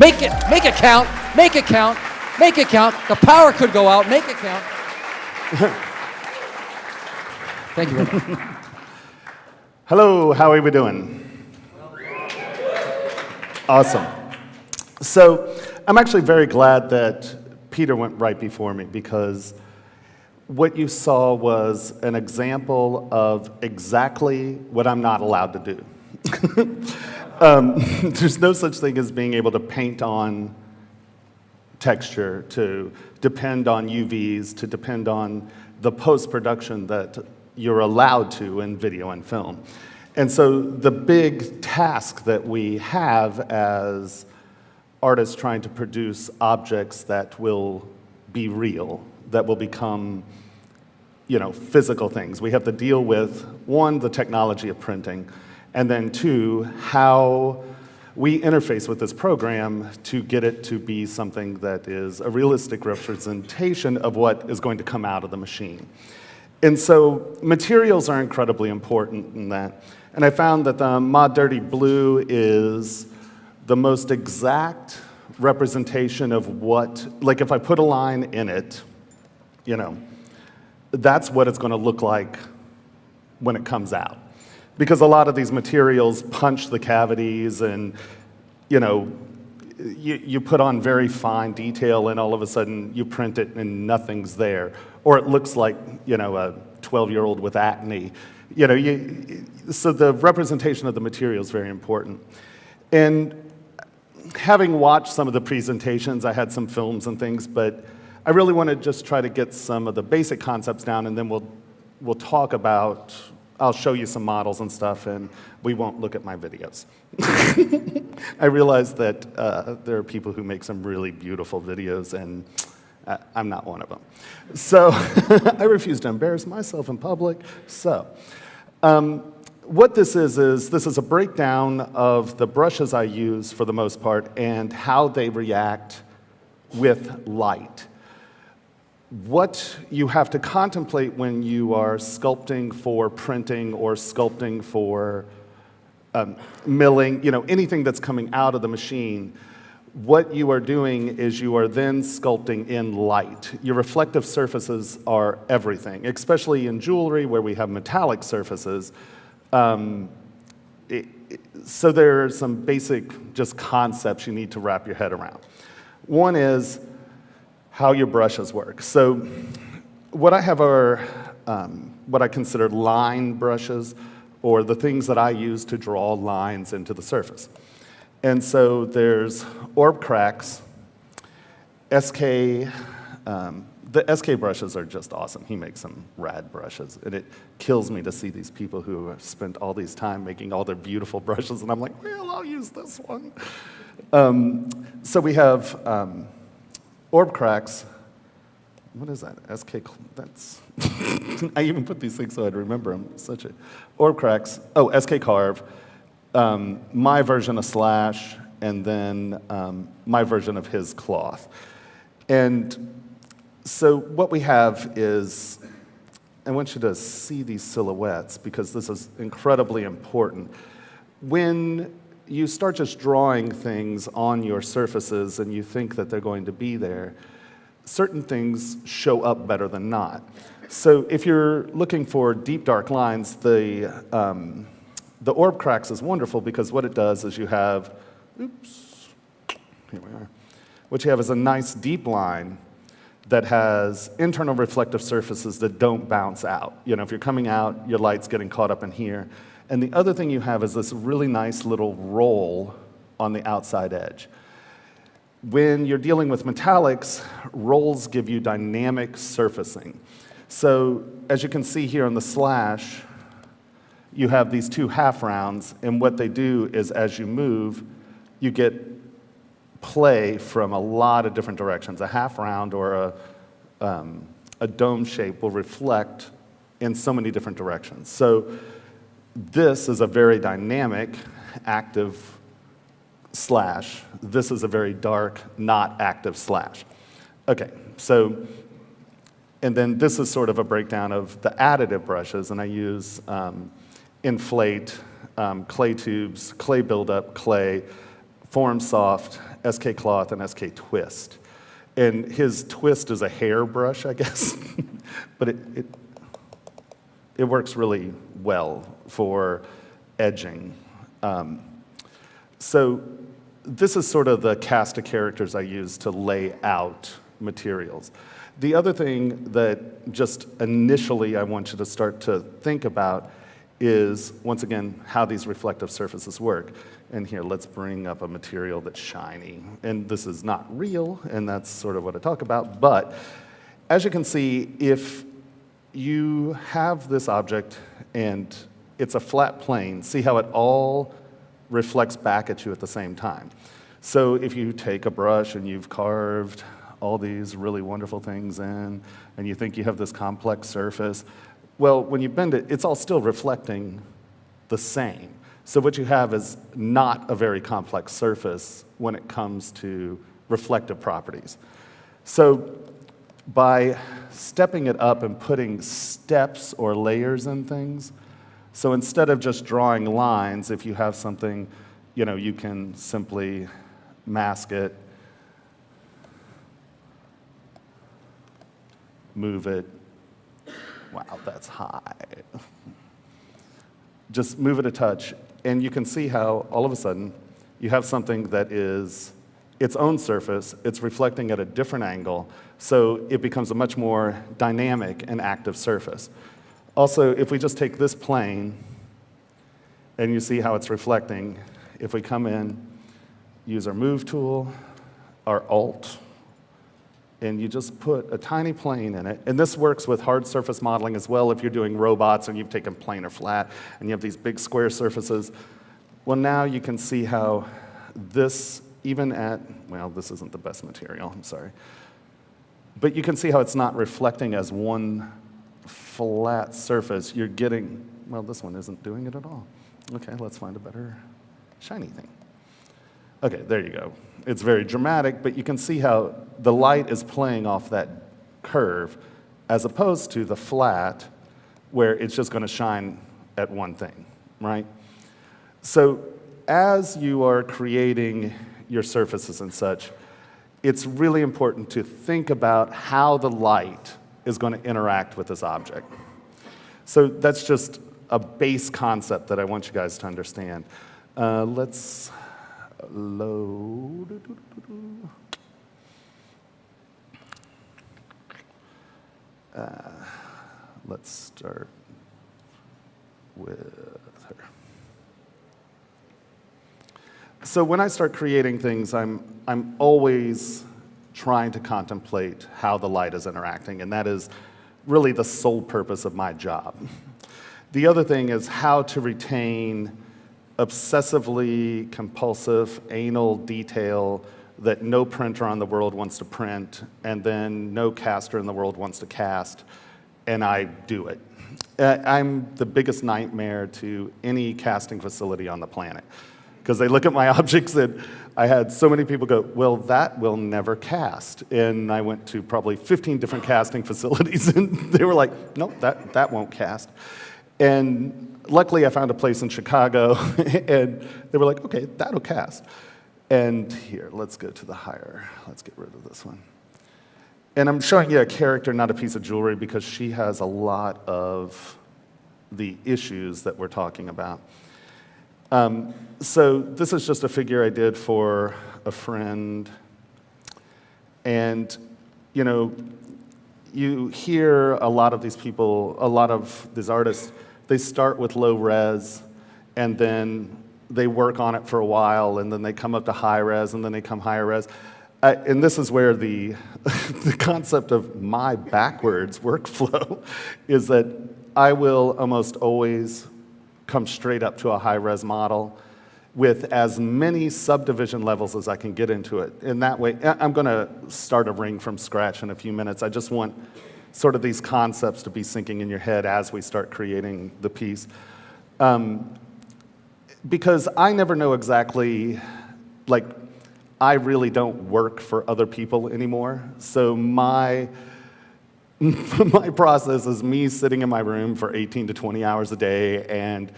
Make it count. Make it count. Make it count. The power could go out. Make it count. Thank you very much. Hello, how are we doing? Awesome. So I'm actually very glad that Peter went right before me, because what you saw was an example of exactly what I'm not allowed to do. There's no such thing as being able to paint on texture, to depend on UVs, to depend on the post-production that you're allowed to in video and film. And so the big task that we have as artists trying to produce objects that will be real, that will become, physical things. We have to deal with, one, the technology of printing, and then two, how we interface with this program to get it to be something that is a realistic representation of what is going to come out of the machine. And so materials are incredibly important in that. And I found that the Mod Dirty Blue is the most exact representation of what, like if I put a line in it, that's what it's going to look like when it comes out. Because a lot of these materials punch the cavities and, you put on very fine detail and all of a sudden you print it and nothing's there. Or it looks like, a 12-year-old with acne. So the representation of the material is very important. And having watched some of the presentations, I had some films and things, but I really want to just try to get some of the basic concepts down, and then we'll talk about, I'll show you some models and stuff, and we won't look at my videos. I realize that there are people who make some really beautiful videos, and I'm not one of them. So I refuse to embarrass myself in public. So what this is this is a breakdown of the brushes I use for the most part and how they react with light. What you have to contemplate when you are sculpting for printing or sculpting for milling, anything that's coming out of the machine, what you are doing is you are then sculpting in light. Your reflective surfaces are everything, especially in jewelry where we have metallic surfaces. So there are some basic just concepts you need to wrap your head around. One is how your brushes work. So what I have are what I consider line brushes, or the things that I use to draw lines into the surface. And so there's orb cracks, SK, the SK brushes are just awesome. He makes some rad brushes, and it kills me to see these people who have spent all these time making all their beautiful brushes, and I'm like, well, I'll use this one. So we have orb cracks. What is that? SK, that's, I even put these things so I'd remember them. Such a, orb cracks, SK carve, my version of slash, and then my version of his cloth. And so what we have is, I want you to see these silhouettes because this is incredibly important. When you start just drawing things on your surfaces and you think that they're going to be there, certain things show up better than not. So if you're looking for deep, dark lines, the orb cracks is wonderful because what it does is you have, oops, here we are. What you have is a nice deep line that has internal reflective surfaces that don't bounce out. If you're coming out, your light's getting caught up in here. And the other thing you have is this really nice little roll on the outside edge. When you're dealing with metallics, rolls give you dynamic surfacing. So as you can see here on the slash, you have these two half rounds, and what they do is as you move, you get play from a lot of different directions. A half round or a dome shape will reflect in so many different directions. So this is a very dynamic, active slash. This is a very dark, not active slash. Okay, so, and then this is sort of a breakdown of the additive brushes, and I use inflate, clay tubes, clay buildup, clay, form soft, SK Cloth and SK Twist. And his twist is a hair brush, I guess, but it works really well for edging. So this is sort of the cast of characters I use to lay out materials. The other thing that just initially I want you to start to think about is, once again, how these reflective surfaces work. And here, let's bring up a material that's shiny. And this is not real, and that's sort of what I talk about. But as you can see, if you have this object and it's a flat plane, see how it all reflects back at you at the same time. So if you take a brush and you've carved all these really wonderful things in, and you think you have this complex surface, well, when you bend it, it's all still reflecting the same. So what you have is not a very complex surface when it comes to reflective properties. So by stepping it up and putting steps or layers in things, so instead of just drawing lines, if you have something, you can simply mask it, move it. Wow, that's high. Just move it a touch, and you can see how all of a sudden you have something that is its own surface, it's reflecting at a different angle, so it becomes a much more dynamic and active surface. Also, if we just take this plane, and you see how it's reflecting, if we come in, use our Move tool, our Alt, and you just put a tiny plane in it. And this works with hard surface modeling as well if you're doing robots and you've taken plane or flat, and you have these big square surfaces. Well, now you can see how this, even at, well, this isn't the best material, I'm sorry. But you can see how it's not reflecting as one flat surface. You're getting, well, this one isn't doing it at all. Okay, let's find a better shiny thing. Okay, there you go. It's very dramatic, but you can see how the light is playing off that curve as opposed to the flat where it's just going to shine at one thing, right? So as you are creating your surfaces and such, it's really important to think about how the light is going to interact with this object. So that's just a base concept that I want you guys to understand. Let's load. Let's start with her. So when I start creating things, I'm always trying to contemplate how the light is interacting, and that is really the sole purpose of my job. The other thing is how to retain obsessively compulsive anal detail that no printer on the world wants to print, and then no caster in the world wants to cast, and I do it. I'm the biggest nightmare to any casting facility on the planet, because they look at my objects and I had so many people go, well, that will never cast. And I went to probably 15 different casting facilities, and they were like, nope, that won't cast. And luckily, I found a place in Chicago, and they were like, okay, that'll cast. And here, let's go to the higher. Let's get rid of this one. And I'm showing you a character, not a piece of jewelry, because she has a lot of the issues that we're talking about. So this is just a figure I did for a friend. And, you hear a lot of these people, a lot of these artists, they start with low res, and then they work on it for a while, and then they come up to high res, and then they come higher res. And this is where the concept of my backwards workflow is that I will almost always come straight up to a high res model with as many subdivision levels as I can get into it. And that way, I'm going to start a ring from scratch in a few minutes. I just want sort of these concepts to be sinking in your head as we start creating the piece. Because I never know exactly, I really don't work for other people anymore. So my process is me sitting in my room for 18 to 20 hours a day and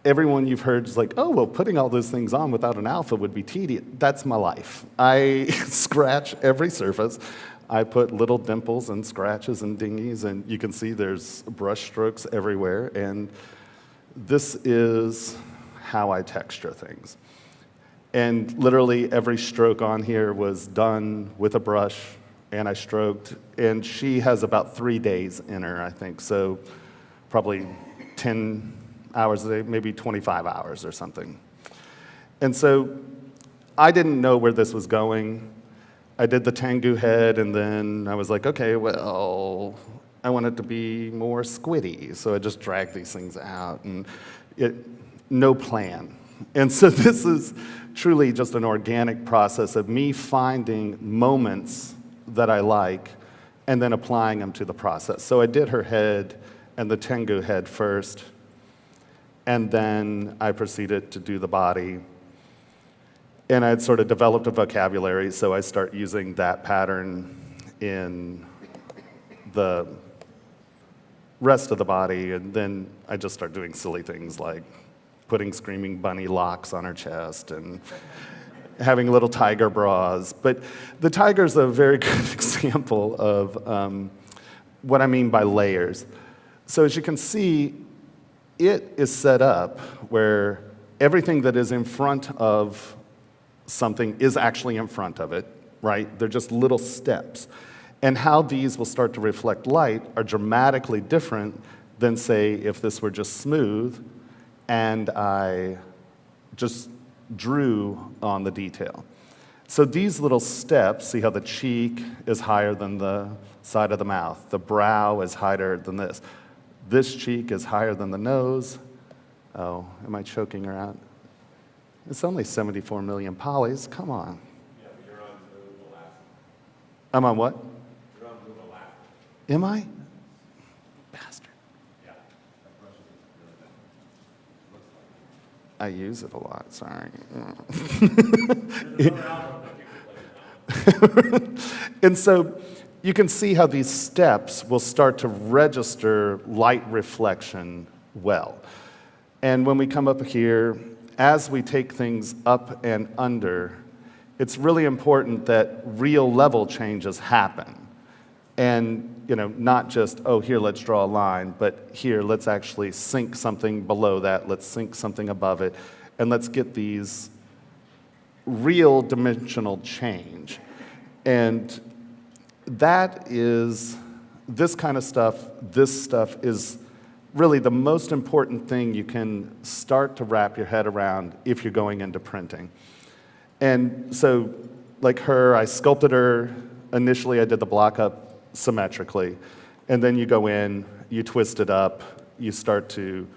everyone you've heard is like, oh, well, putting all those things on without an alpha would be tedious. That's my life. I scratch every surface. I put little dimples and scratches and dingies, and you can see there's brush strokes everywhere. And this is how I texture things. And literally every stroke on here was done with a brush, and I stroked. And she has about 3 days in her, I think, so probably 10 hours a day, maybe 25 hours or something. And so I didn't know where this was going. I did the Tengu head, and then I was like, okay, well, I want it to be more squiddy, so I just dragged these things out, and no plan. And so this is truly just an organic process of me finding moments that I like and then applying them to the process. So I did her head and the Tengu head first, and then I proceeded to do the body. And I'd sort of developed a vocabulary, so I start using that pattern in the rest of the body, and then I just start doing silly things like putting screaming bunny locks on her chest and having little tiger bras. But the tiger's a very good example of what I mean by layers. So as you can see, it is set up where everything that is in front of something is actually in front of it, right? They're just little steps. And how these will start to reflect light are dramatically different than, say, if this were just smooth and I just drew on the detail. So these little steps, see how the cheek is higher than the side of the mouth, the brow is higher than this. This cheek is higher than the nose. Oh, am I choking her out? It's only 74 million polys, come on. Yeah, but you're on Google Last. I'm on what? You're on Google Last. Am I? Bastard. Yeah, that brush is really bad. I use it a lot, sorry. There's another album that you could play now. And so you can see how these steps will start to register light reflection well. And when we come up here, as we take things up and under, it's really important that real level changes happen. And not just, oh, here, let's draw a line, but here, let's actually sink something below that, let's sink something above it, and let's get these real dimensional change. And that is, this kind of stuff, this stuff is really the most important thing you can start to wrap your head around if you're going into printing. And so, like her, I sculpted her. Initially, I did the block up symmetrically. And then you go in, you twist it up, you start to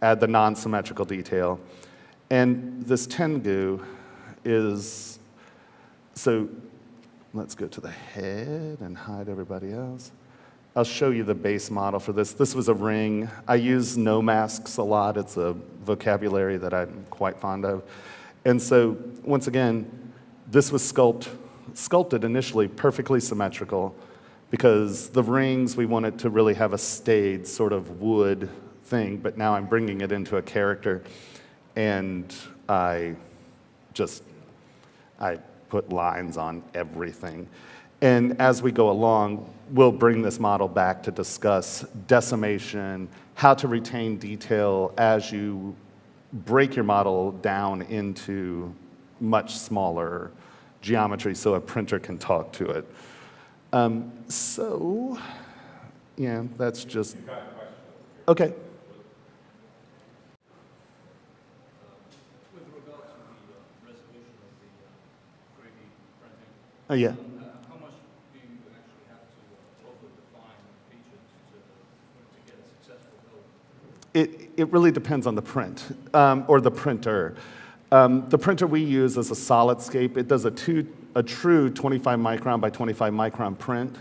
add the non-symmetrical detail. And this Tengu is, so let's go to the head and hide everybody else. I'll show you the base model for this. This was a ring. I use no masks a lot. It's a vocabulary that I'm quite fond of. And so, once again, this was sculpted initially perfectly symmetrical because the rings, we wanted to really have a staid sort of wood thing, but now I'm bringing it into a character, and I put lines on everything. And as we go along, we'll bring this model back to discuss decimation, how to retain detail as you break your model down into much smaller geometry so a printer can talk to it. So, yeah, that's just, okay. With regard to the resolution of the 3D printing, Oh, yeah. how much do you actually have to over-define features to get a successful build? It really depends on the print, or the printer. The printer we use is a SolidScape. It does a true 25 micron by 25 micron print.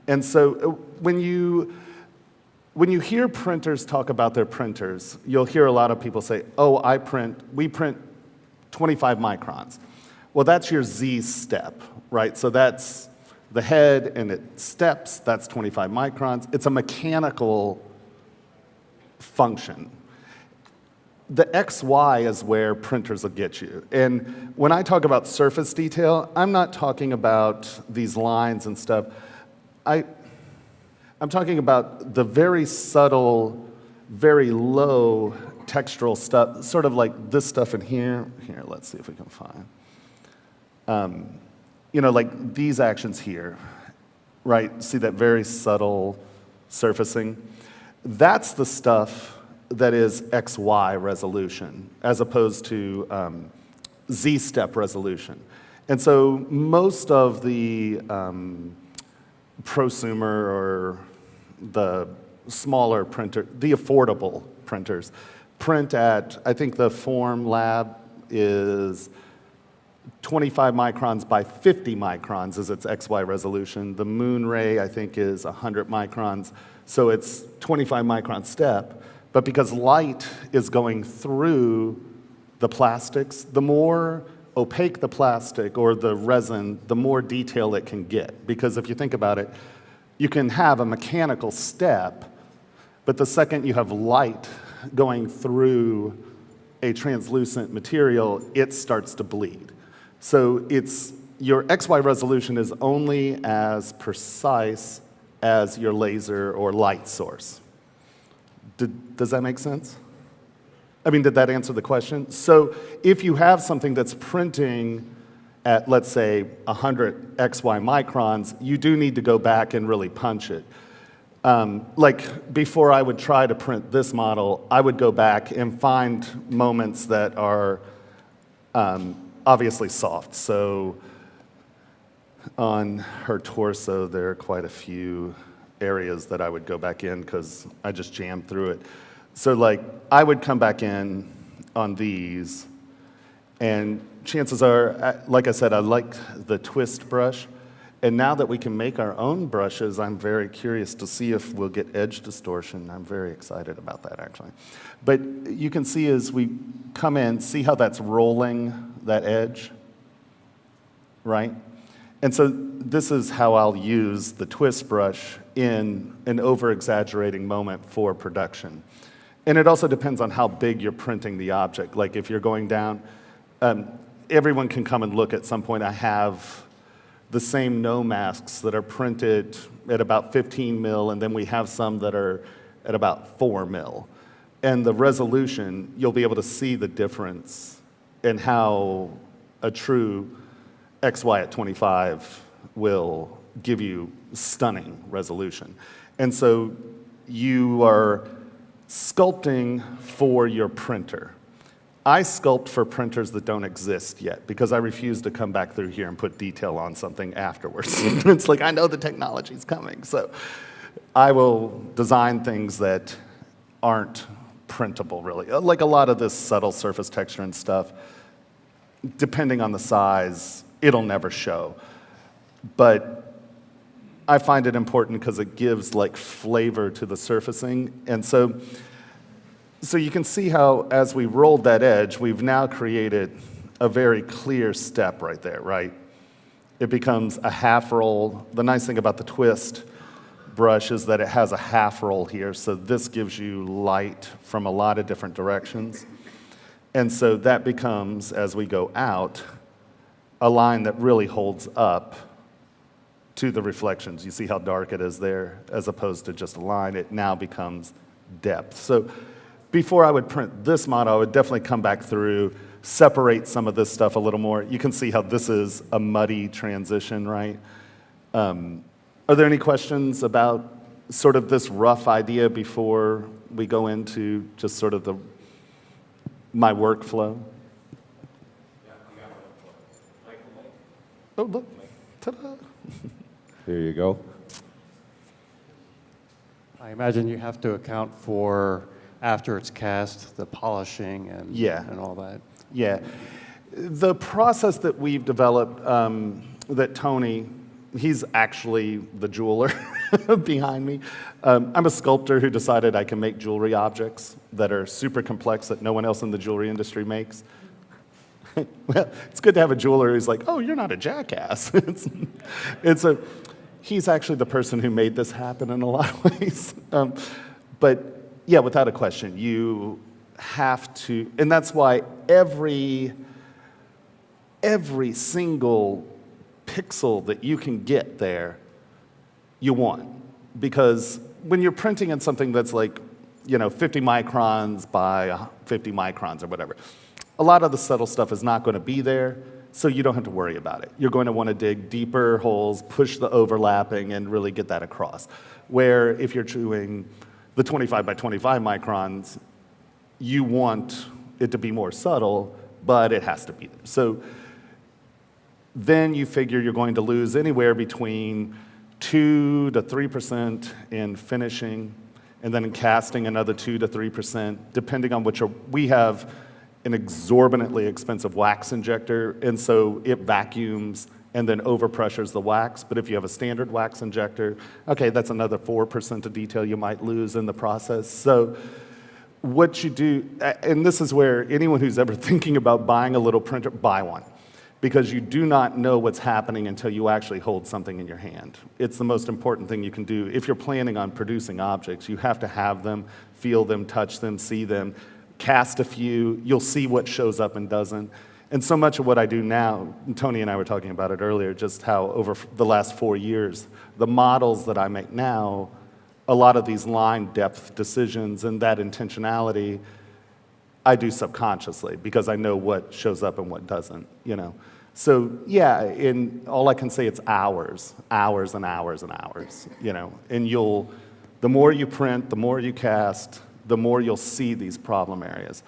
And so when you hear printers talk about their printers, you'll hear a lot of people say, oh, we print 25 microns. Well, that's your Z step, right? So that's the head and it steps, that's 25 microns. It's a mechanical function. the XY is where printers will get you. And when I talk about surface detail, I'm not talking about these lines and stuff. I'm talking about the very subtle, very low textural stuff, sort of like this stuff in here. Here, let's see if we can find. You know, like these actions here, right? See that very subtle surfacing? That's the stuff that is XY resolution, as opposed to Z-step resolution. And so most of the prosumer or the smaller printer, the affordable printers, print at, I think the Form Lab is 25 microns by 50 microns is its XY resolution. The Moon Ray, I think, is 100 microns, so it's 25 micron step. But because light is going through the plastics, the more opaque the plastic or the resin, the more detail it can get. Because if you think about it, you can have a mechanical step, but the second you have light going through a translucent material, it starts to bleed. So your XY resolution is only as precise as your laser or light source. Does that make sense? I mean, did that answer the question? So if you have something that's printing at, let's say, 100 XY microns, you do need to go back and really punch it. Like before I would try to print this model, I would go back and find moments that are obviously soft. So on her torso, there are quite a few areas that I would go back in because I just jammed through it. So like I would come back in on these, and chances are, like I said, I like the twist brush. And now that we can make our own brushes, I'm very curious to see if we'll get edge distortion. I'm very excited about that, actually. But you can see as we come in, see how that's rolling that edge, right? And so this is how I'll use the twist brush in an over-exaggerating moment for production. And it also depends on how big you're printing the object. Like if you're going down, everyone can come and look at some point. I have the same no masks that are printed at about 15 mil, and then we have some that are at about 4 mil. And the resolution, you'll be able to see the difference in how a true XY at 25 will give you stunning resolution. And so you are sculpting for your printer. I sculpt for printers that don't exist yet because I refuse to come back through here and put detail on something afterwards. It's like, I know the technology's coming. So I will design things that aren't printable, really. Like a lot of this subtle surface texture and stuff, depending on the size, it'll never show. But I find it important because it gives like flavor to the surfacing. And so you can see how as we rolled that edge, we've now created a very clear step right there, right? It becomes a half roll. The nice thing about the twist brush is that it has a half roll here, so this gives you light from a lot of different directions. And so that becomes, as we go out, a line that really holds up to the reflections. You see how dark it is there, as opposed to just a line. It now becomes depth. So before I would print this model, I would definitely come back through, separate some of this stuff a little more. You can see how this is a muddy transition, right? Are there any questions about sort of this rough idea before we go into just sort of my workflow? Oh, look. Ta-da. There you go. I imagine you have to account for, after it's cast, the polishing and, and all that. Yeah. The process that we've developed, that Tony, he's actually the jeweler behind me. I'm a sculptor who decided I can make jewelry objects that are super complex that no one else in the jewelry industry makes. Well, it's good to have a jeweler who's like, oh, you're not a jackass. He's actually the person who made this happen in a lot of ways. But yeah, without a question, you have to, and that's why every single pixel that you can get there, you want. Because when you're printing in something that's like, 50 microns by 50 microns or whatever, a lot of the subtle stuff is not going to be there, so you don't have to worry about it. You're going to want to dig deeper holes, push the overlapping, and really get that across. Where if you're doing the 25 by 25 microns, you want it to be more subtle, but it has to be there. So then you figure you're going to lose anywhere between 2 to 3% in finishing, and then in casting another 2 to 3%, depending on we have an exorbitantly expensive wax injector, and so it vacuums and then overpressures the wax. But if you have a standard wax injector, okay, that's another 4% of detail you might lose in the process. So what you do, and this is where anyone who's ever thinking about buying a little printer, buy one. Because you do not know what's happening until you actually hold something in your hand. It's the most important thing you can do. If you're planning on producing objects, you have to have them, feel them, touch them, see them, cast a few, you'll see what shows up and doesn't. And so much of what I do now, Tony and I were talking about it earlier, just how over the last 4 years, the models that I make now, a lot of these line depth decisions and that intentionality, I do subconsciously because I know what shows up and what doesn't, So yeah, all I can say, it's hours and hours and hours, And the more you print, the more you cast, the more you'll see these problem areas.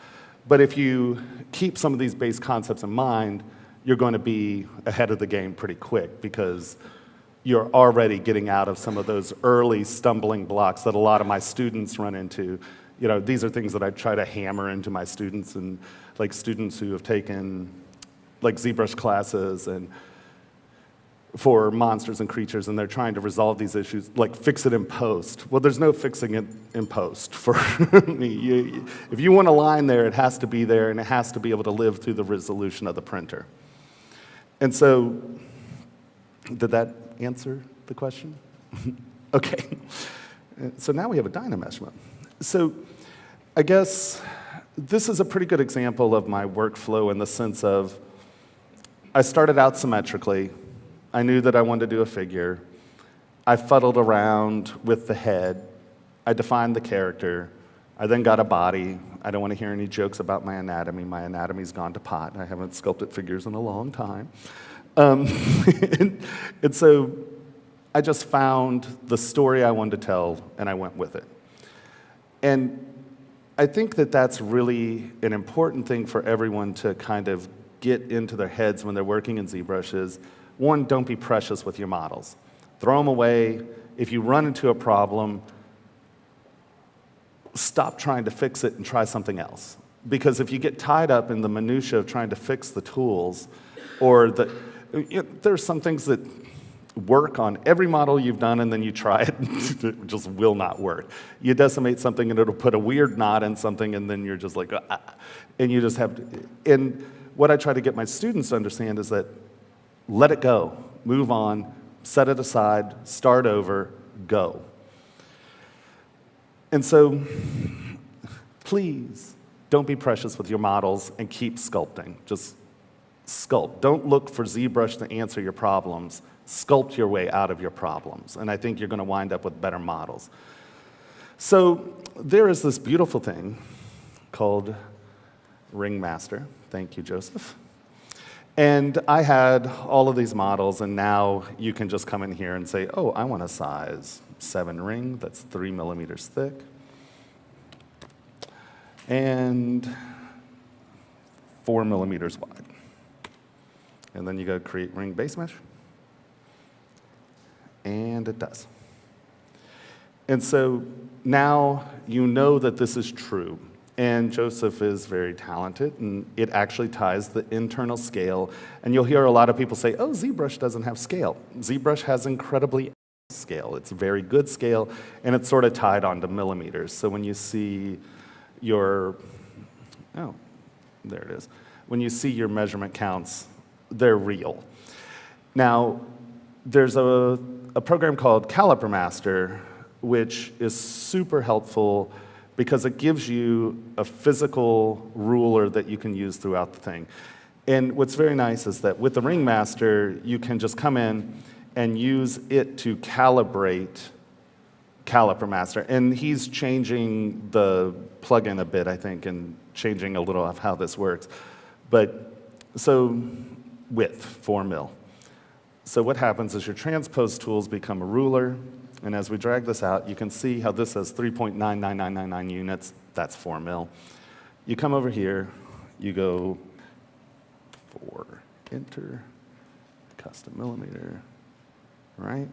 But if you keep some of these base concepts in mind, you're going to be ahead of the game pretty quick because you're already getting out of some of those early stumbling blocks that a lot of my students run into. These are things that I try to hammer into my students, and like students who have taken like ZBrush classes and for monsters and creatures, and they're trying to resolve these issues, like fix it in post. Well, there's no fixing it in post for me. If you want a line there, it has to be there, and it has to be able to live through the resolution of the printer. And so, did that answer the question? Okay. So now we have a Dynameshment. So I guess this is a pretty good example of my workflow in the sense of I started out symmetrically. I knew that I wanted to do a figure. I fuddled around with the head. I defined the character. I then got a body. I don't want to hear any jokes about my anatomy. My anatomy's gone to pot. I haven't sculpted figures in a long time. And so I just found the story I wanted to tell, and I went with it. And I think that that's really an important thing for everyone to kind of get into their heads when they're working in ZBrush is, one, don't be precious with your models. Throw them away. If you run into a problem, stop trying to fix it and try something else. Because if you get tied up in the minutia of trying to fix the tools, or there's some things that work on every model you've done, and then you try it, it just will not work. You decimate something, and it'll put a weird knot in something, and then you're just like, and you just have to. And what I try to get my students to understand is that let it go, move on, set it aside, start over, go. And so, please, don't be precious with your models and keep sculpting. Just sculpt. Don't look for ZBrush to answer your problems. Sculpt your way out of your problems. And I think you're going to wind up with better models. So there is this beautiful thing called Ringmaster. Thank you, Joseph. And I had all of these models, and now you can just come in here and say, oh, I want a size 7 ring that's 3 millimeters thick. And 4 millimeters wide. And then you go create ring base mesh. And it does. And so now you know that this is true. And Joseph is very talented, and it actually ties the internal scale. And you'll hear a lot of people say, oh, ZBrush doesn't have scale. ZBrush has incredibly scale. It's very good scale, and it's sort of tied onto millimeters. So when you see your, oh, there it is. When you see your measurement counts, they're real. Now, there's a program called Caliper Master, which is super helpful because it gives you a physical ruler that you can use throughout the thing. And what's very nice is that with the Ringmaster, you can just come in and use it to calibrate Caliper Master. And he's changing the plugin a bit, I think, and changing a little of how this works. But so width, 4 mil. So what happens is your transpose tools become a ruler. And as we drag this out, you can see how this says 3.99999 units. That's 4 mil. You come over here, you go 4, enter, custom millimeter, right?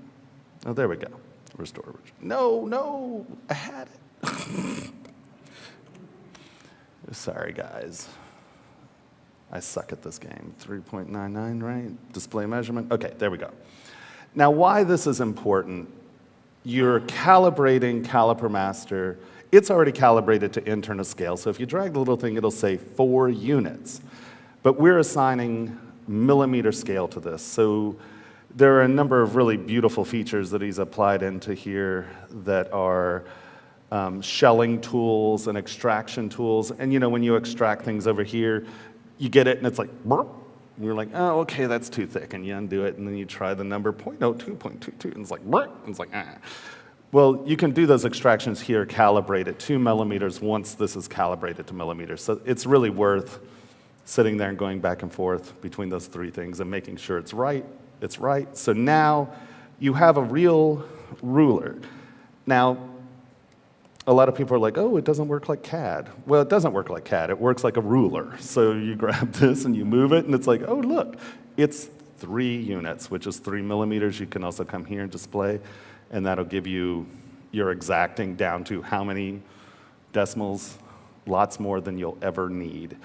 Oh, there we go. Restore original. No, I had it. Sorry, guys. I suck at this game. 3.99, right? Display measurement. Okay, there we go. Now, why this is important, you're calibrating Caliper Master. It's already calibrated to internal scale, so if you drag the little thing, it'll say 4 units. But we're assigning millimeter scale to this. So there are a number of really beautiful features that he's applied into here that are shelling tools and extraction tools. And you know, when you extract things over here, you get it and it's like, burp. And you're like, oh, okay, that's too thick. And you undo it, and then you try the number 0.02, 0.22, and it's like, burp. And it's like, ah. Well, you can do those extractions here, calibrate at 2 millimeters once this is calibrated to millimeters. So it's really worth sitting there and going back and forth between those 3 things and making sure it's right. It's right. So now you have a real ruler. Now, a lot of people are like, oh, it doesn't work like CAD. Well, it doesn't work like CAD. It works like a ruler. So you grab this and you move it, and it's like, oh, look, it's 3 units, which is 3 millimeters. You can also come here and display, and that'll give you your exacting down to how many decimals, lots more than you'll ever need.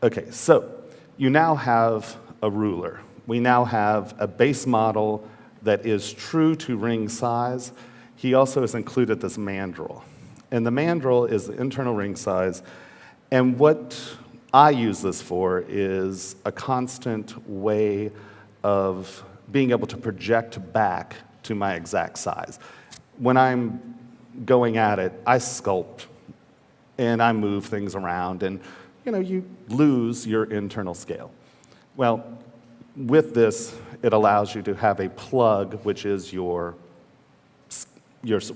Okay, so you now have a ruler. We now have a base model that is true to ring size. He also has included this mandrel. And the mandrel is the internal ring size. And what I use this for is a constant way of being able to project back to my exact size. When I'm going at it, I sculpt and I move things around, and you know, you lose your internal scale. Well, with this, it allows you to have a plug, which is your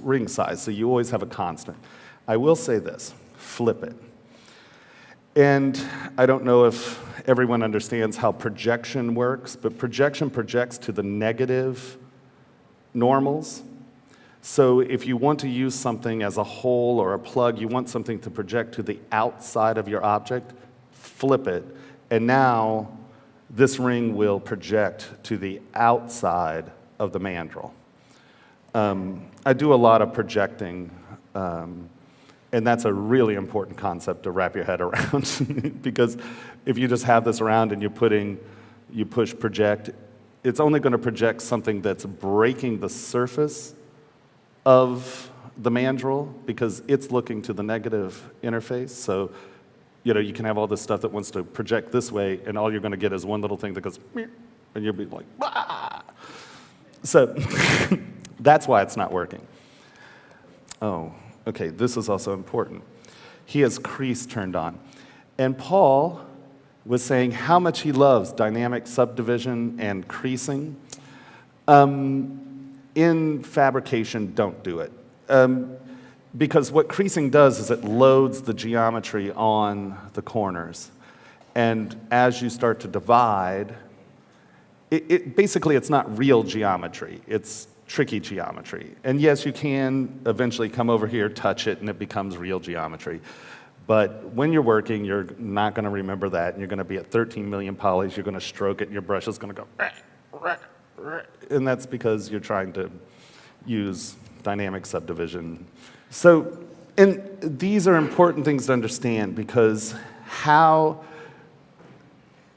ring size, so you always have a constant. I will say this, flip it. And I don't know if everyone understands how projection works, but projection projects to the negative normals. So if you want to use something as a hole or a plug, you want something to project to the outside of your object, flip it, and now this ring will project to the outside of the mandrel. I do a lot of projecting, and that's a really important concept to wrap your head around because if you just have this around and you push project, it's only going to project something that's breaking the surface of the mandrel because it's looking to the negative interface. So, you know, you can have all this stuff that wants to project this way, and all you're going to get is one little thing that goes, and you'll be like, bah! So that's why it's not working. Oh, okay, this is also important. He has crease turned on. And Paul was saying how much he loves dynamic subdivision and creasing. In fabrication, don't do it. Because what creasing does is it loads the geometry on the corners. And as you start to divide, basically it's not real geometry, it's tricky geometry. And yes, you can eventually come over here, touch it, and it becomes real geometry. But when you're working, you're not going to remember that, and you're going to be at 13 million polys, you're going to stroke it, and your brush is going to go, and that's because you're trying to use dynamic subdivision. So, and these are important things to understand because how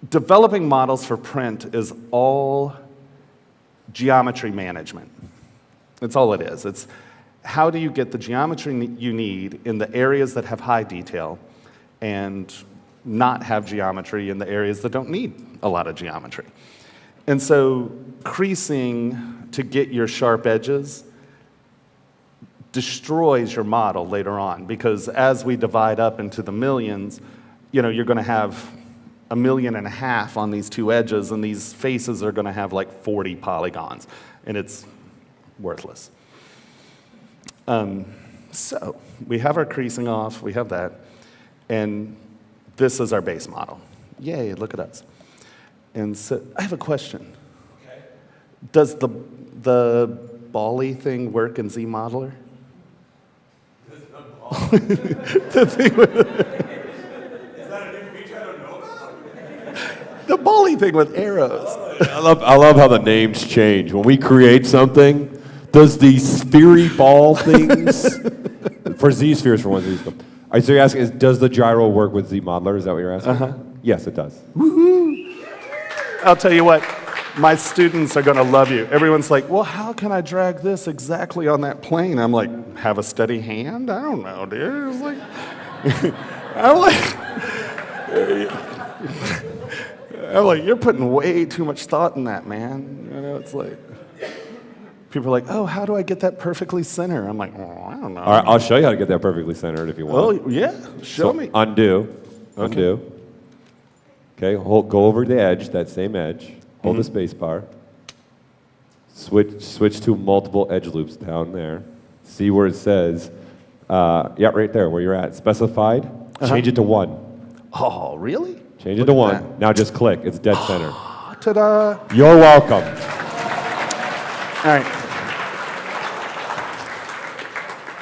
developing models for print is all geometry management. That's all it is. It's how do you get the geometry you need in the areas that have high detail and not have geometry in the areas that don't need a lot of geometry. And so creasing to get your sharp edges destroys your model later on, because as we divide up into the millions, you're going to have 1.5 million on these two edges, and these faces are going to have like 40 polygons, and it's worthless. So we have our creasing off, we have that, and this is our base model. Yay, look at us. And so I have a question. Okay. Does the bally thing work in ZModeler? Does the ball? The thing with, Is that a new feature I don't know about? the bally thing with arrows. I love how the names change. When we create something, does the sphery ball things, for Z-spheres for one, Z-sphere. So you're asking, does the gyro work with ZModeler? Is that what you're asking? Uh-huh. Yes, it does. I'll tell you what, my students are going to love you. Everyone's like, well, how can I drag this exactly on that plane? I'm like, have a steady hand? I don't know, dude. It's like, I'm like, you're putting way too much thought in that, man. It's like, people are like, oh, how do I get that perfectly centered? I'm like, oh, I don't know. All right, I'll show you how to get that perfectly centered if you want. Oh, yeah, show me. Undo. Undo. Okay, go over the edge, that same edge. Hold the space bar. Switch to multiple edge loops down there. See where it says, yeah, right there where you're at. Specified. Change it to 1. Oh, really? Change it to 1. Now just click. It's dead center. Ta-da. You're welcome. All right.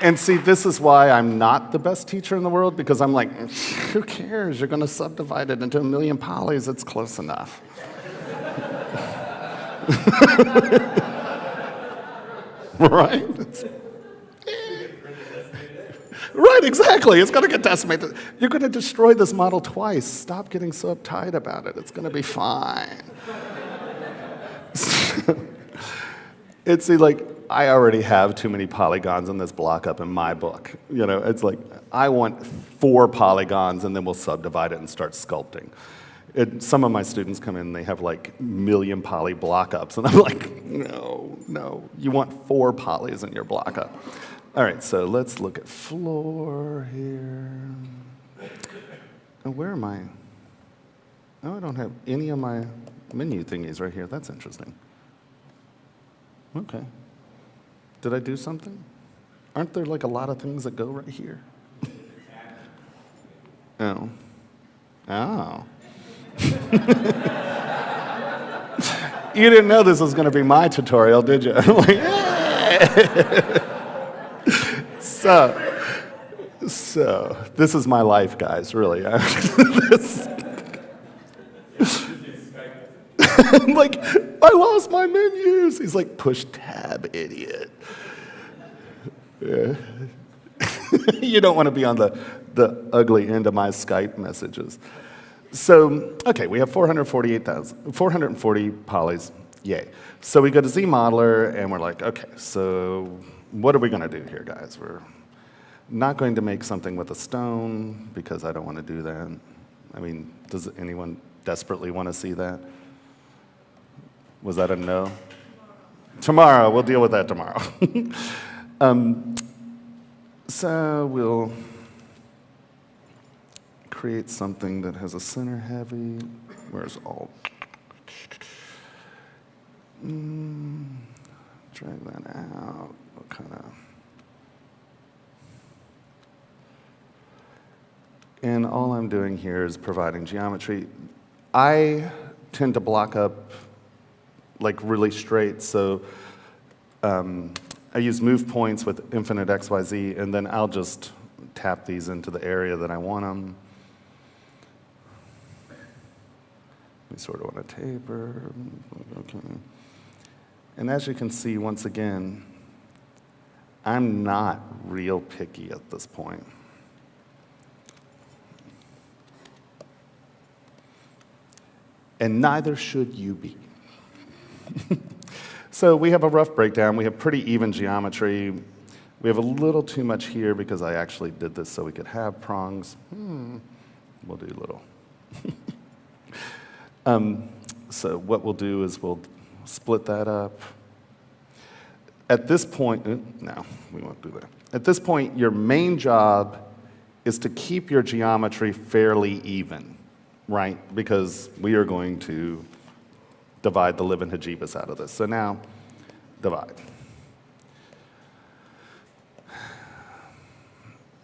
And see, this is why I'm not the best teacher in the world, because I'm like, who cares? You're going to subdivide it into 1 million polys. It's close enough. Right? Right, exactly. It's going to get decimated. You're going to destroy this model twice. Stop getting so uptight about it. It's going to be fine. It's like, I already have too many polygons in this block up in my book. It's like, I want 4 polygons, and then we'll subdivide it and start sculpting. Some of my students come in, they have like 1 million poly block-ups, and I'm like, no, you want 4 polys in your block-up. All right, so let's look at floor here. Oh, where am I? Oh, I don't have any of my menu thingies right here. That's interesting. Okay. Did I do something? Aren't there like a lot of things that go right here? Oh. Oh. You didn't know this was going to be my tutorial, did you? I'm like, So, this is my life, guys, really. I'm like, I lost my menus. He's like, push tab, idiot. Yeah. You don't want to be on the ugly end of my Skype messages. So, okay, we have 440 polys, yay. So we go to ZModeler, and we're like, okay, so what are we going to do here, guys? We're not going to make something with a stone, because I don't want to do that. I mean, does anyone desperately want to see that? Was that a no? Tomorrow, we'll deal with that tomorrow. So we'll create something that has a center heavy. Where's all? Drag that out. What kind of? And all I'm doing here is providing geometry. I tend to block up like really straight, so I use move points with infinite XYZ, and then I'll just tap these into the area that I want them. We sort of want to taper. Okay. And as you can see, once again, I'm not real picky at this point. And neither should you be. So we have a rough breakdown. We have pretty even geometry. We have a little too much here because I actually did this so we could have prongs. We'll do little. So what we'll do is we'll split that up. At this point, no, we won't do that. At this point, your main job is to keep your geometry fairly even, right? Because we are going to divide the living hajibas out of this. So now, divide.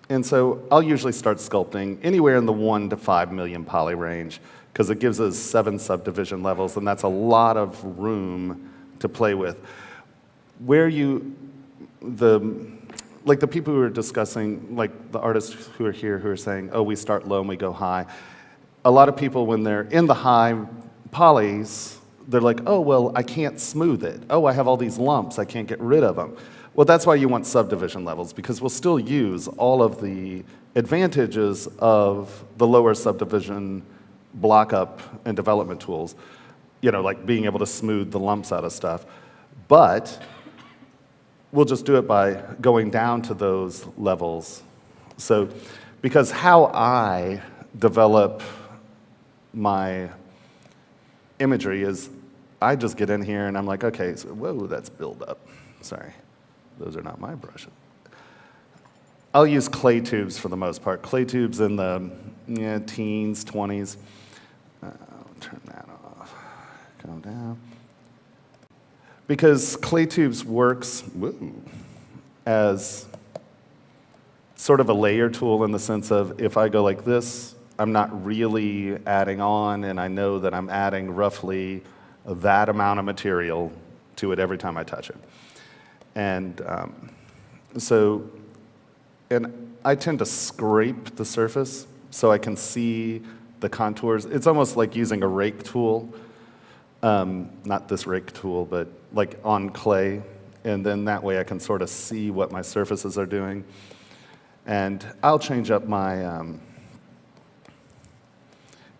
And so I'll usually start sculpting anywhere in the 1 to 5 million poly range, because it gives us 7 subdivision levels, and that's a lot of room to play with. Where like the people who are discussing, like the artists who are here who are saying, oh, we start low and we go high. A lot of people, when they're in the high polys, they're like, oh, well, I can't smooth it. Oh, I have all these lumps, I can't get rid of them. Well, that's why you want subdivision levels, because we'll still use all of the advantages of the lower subdivision block up and development tools, like being able to smooth the lumps out of stuff. But we'll just do it by going down to those levels. So, because how I develop my imagery is I just get in here and I'm like, okay, so whoa, that's build up. Sorry, those are not my brushes. I'll use clay tubes for the most part. Clay tubes in the teens, 20s. Turn that off, go down. Because clay tubes works as sort of a layer tool in the sense of if I go like this, I'm not really adding on, and I know that I'm adding roughly that amount of material to it every time I touch it. And and I tend to scrape the surface so I can see the contours. It's almost like using a rake tool. Not this rake tool, but like on clay, and then that way I can sort of see what my surfaces are doing. And I'll change up my,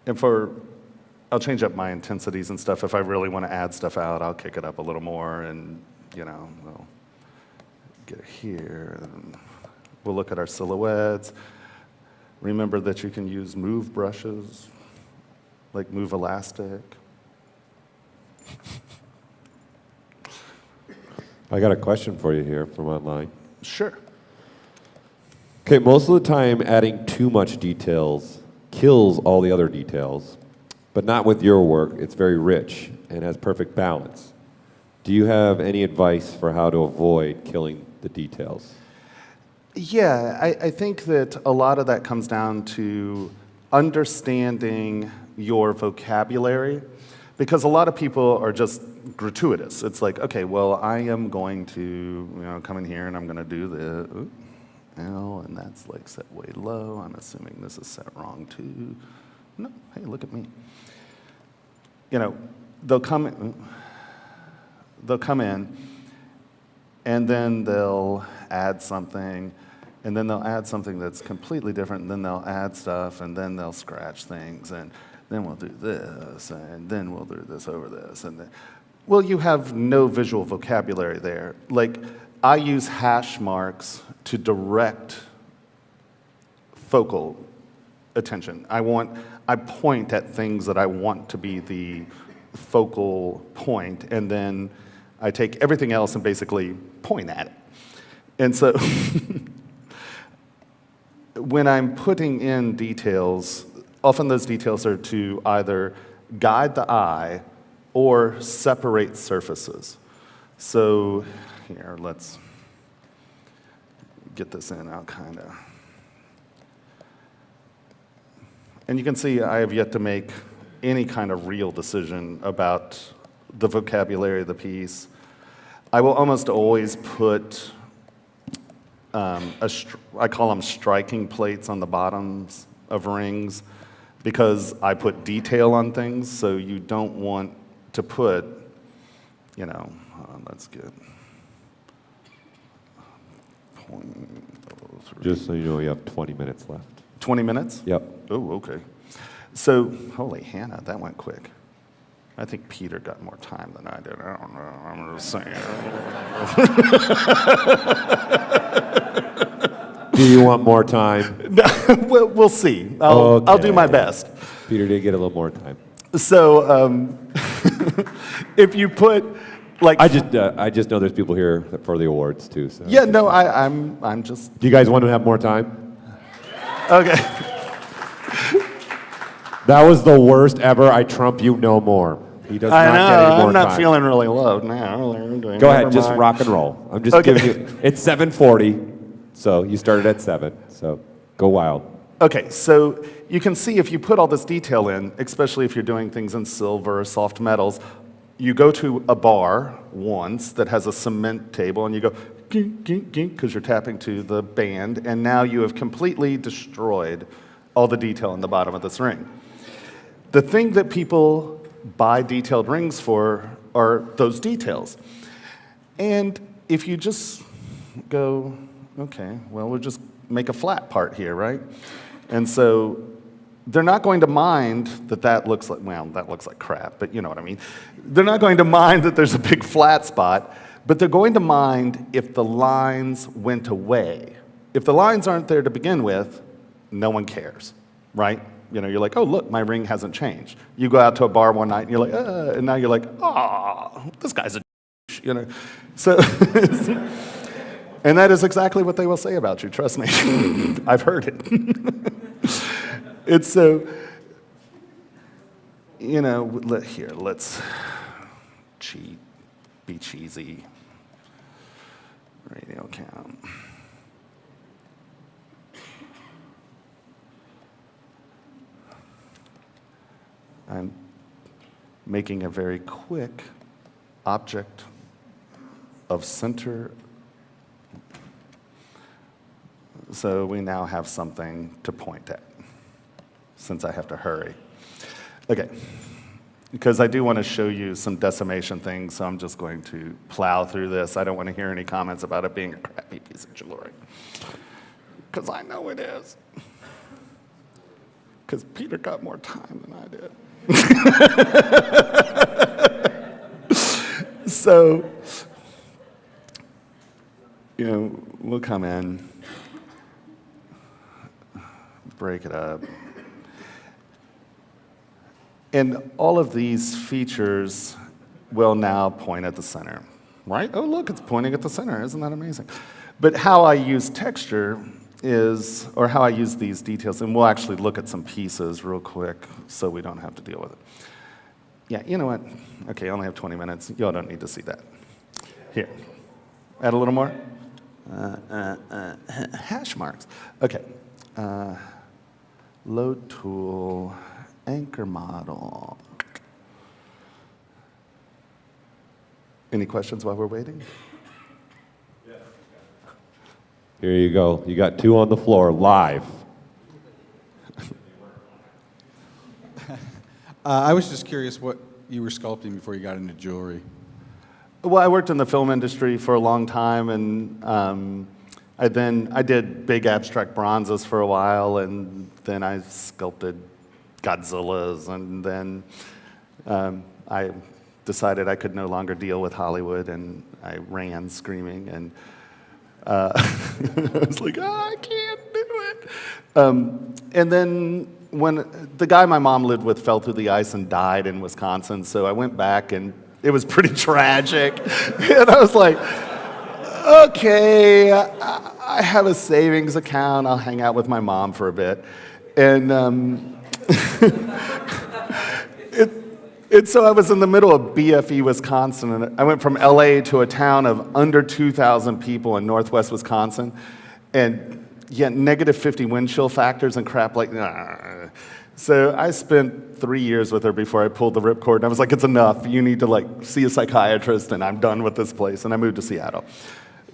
I'll change up my intensities and stuff. If I really want to add stuff out, I'll kick it up a little more, and we'll get it here, and we'll look at our silhouettes. Remember that you can use move brushes, like move elastic. I got a question for you here from online. Sure. Okay, most of the time adding too much details kills all the other details, but not with your work. It's very rich and has perfect balance. Do you have any advice for how to avoid killing the details? Yeah, I think that a lot of that comes down to understanding your vocabulary, because a lot of people are just gratuitous. It's like, okay, well, I am going to come in here and I'm going to do the L, and that's like set way low. I'm assuming this is set wrong too. No, hey, look at me. They'll come in, and then they'll add something, and then they'll add something that's completely different, and then they'll add stuff, and then they'll scratch things, and then we'll do this, and then we'll do this over this, and then, well, you have no visual vocabulary there. Like, I use hash marks to direct focal attention. I point at things that I want to be the focal point, and then I take everything else and basically point at it. And so when I'm putting in details, often those details are to either guide the eye or separate surfaces. So here, let's get this in out kind of. And you can see I have yet to make any kind of real decision about the vocabulary of the piece. I will almost always put, I call them striking plates on the bottoms of rings, because I put detail on things, so you don't want to put, let's get 0.03. Just so you know, you have 20 minutes left. 20 minutes? Yep. Oh, okay. So, holy Hannah, that went quick. I think Peter got more time than I did. I don't know. I'm just saying. Do you want more time? We'll see. I'll do my best. Peter did get a little more time. So, if you put Like, I just know there's people here for the awards too. So. yeah, no, I'm just, Do you guys want to have more time? okay. That was the worst ever. I trump you no more. He does I not know, get any more I'm not time. feeling really low now. Go ahead, just rock and roll. I'm just Okay. giving you, it's 7:40, so you started at 7, so go wild. Okay, so you can see if you put all this detail in, especially if you're doing things in silver or soft metals, you go to a bar once that has a cement table and you go because you're tapping to the band, and now you have completely destroyed all the detail in the bottom of this ring. The thing that people buy detailed rings for are those details. And if you just go, okay, well, we'll just make a flat part here, right? And so they're not going to mind that that looks like, well, that looks like crap, but you know what I mean. They're not going to mind that there's a big flat spot, but they're going to mind if the lines went away. If the lines aren't there to begin with, no one cares, right? You know, you're like, oh, look, my ring hasn't changed. You go out to a bar one night and you're like, and now you're like, oh, this guy's a douche, you know. So, and that is exactly what they will say about you, trust me. I've heard it. It's so, you know, here, let's cheat, be cheesy. Radio count. I'm making a very quick object of center. So we now have something to point at, since I have to hurry. Okay, because I do want to show you some decimation things, so I'm just going to plow through this. I don't want to hear any comments about it being a crappy piece of jewelry, because I know it is. Because Peter got more time than I did. So, you know, we'll come in, break it up. And all of these features will now point at the center, right? Oh, look, it's pointing at the center. Isn't that amazing? But how I use texture is, or how I use these details, and we'll actually look at some pieces real quick so we don't have to deal with it. Yeah, you know what? Okay, I only have 20 minutes. Y'all don't need to see that. Here, add a little more. Hash marks. Okay. Load tool, anchor model. Any questions while we're waiting? Here you go. You got 2 on the floor, live. I was just curious what you were sculpting before you got into jewelry. Well, I worked in the film industry for a long time, and I did big abstract bronzes for a while, and then I sculpted Godzillas, and then I decided I could no longer deal with Hollywood, and I ran screaming, and I was like, oh, I can't do it. And then when the guy my mom lived with fell through the ice and died in Wisconsin, so I went back, and it was pretty tragic. And I was like, okay, I have a savings account. I'll hang out with my mom for a bit. And so I was in the middle of BFE, Wisconsin, and I went from LA to a town of under 2,000 people in northwest Wisconsin, and yeah, -50 wind chill factors and crap like that. So I spent 3 years with her before I pulled the ripcord, and I was like, it's enough. You need to like see a psychiatrist, and I'm done with this place, and I moved to Seattle.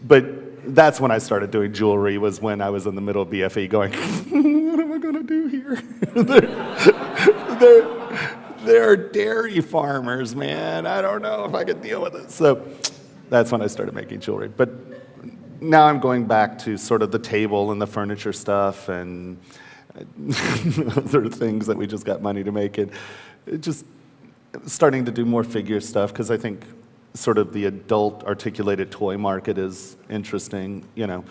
But that's when I started doing jewelry, was when I was in the middle of BFE going, what am I gonna do here? They're dairy farmers, man. I don't know if I can deal with it. So that's when I started making jewelry. But now I'm going back to sort of the table and the furniture stuff and other things that we just got money to make. And just starting to do more figure stuff, because I think sort of the adult articulated toy market is interesting. You know,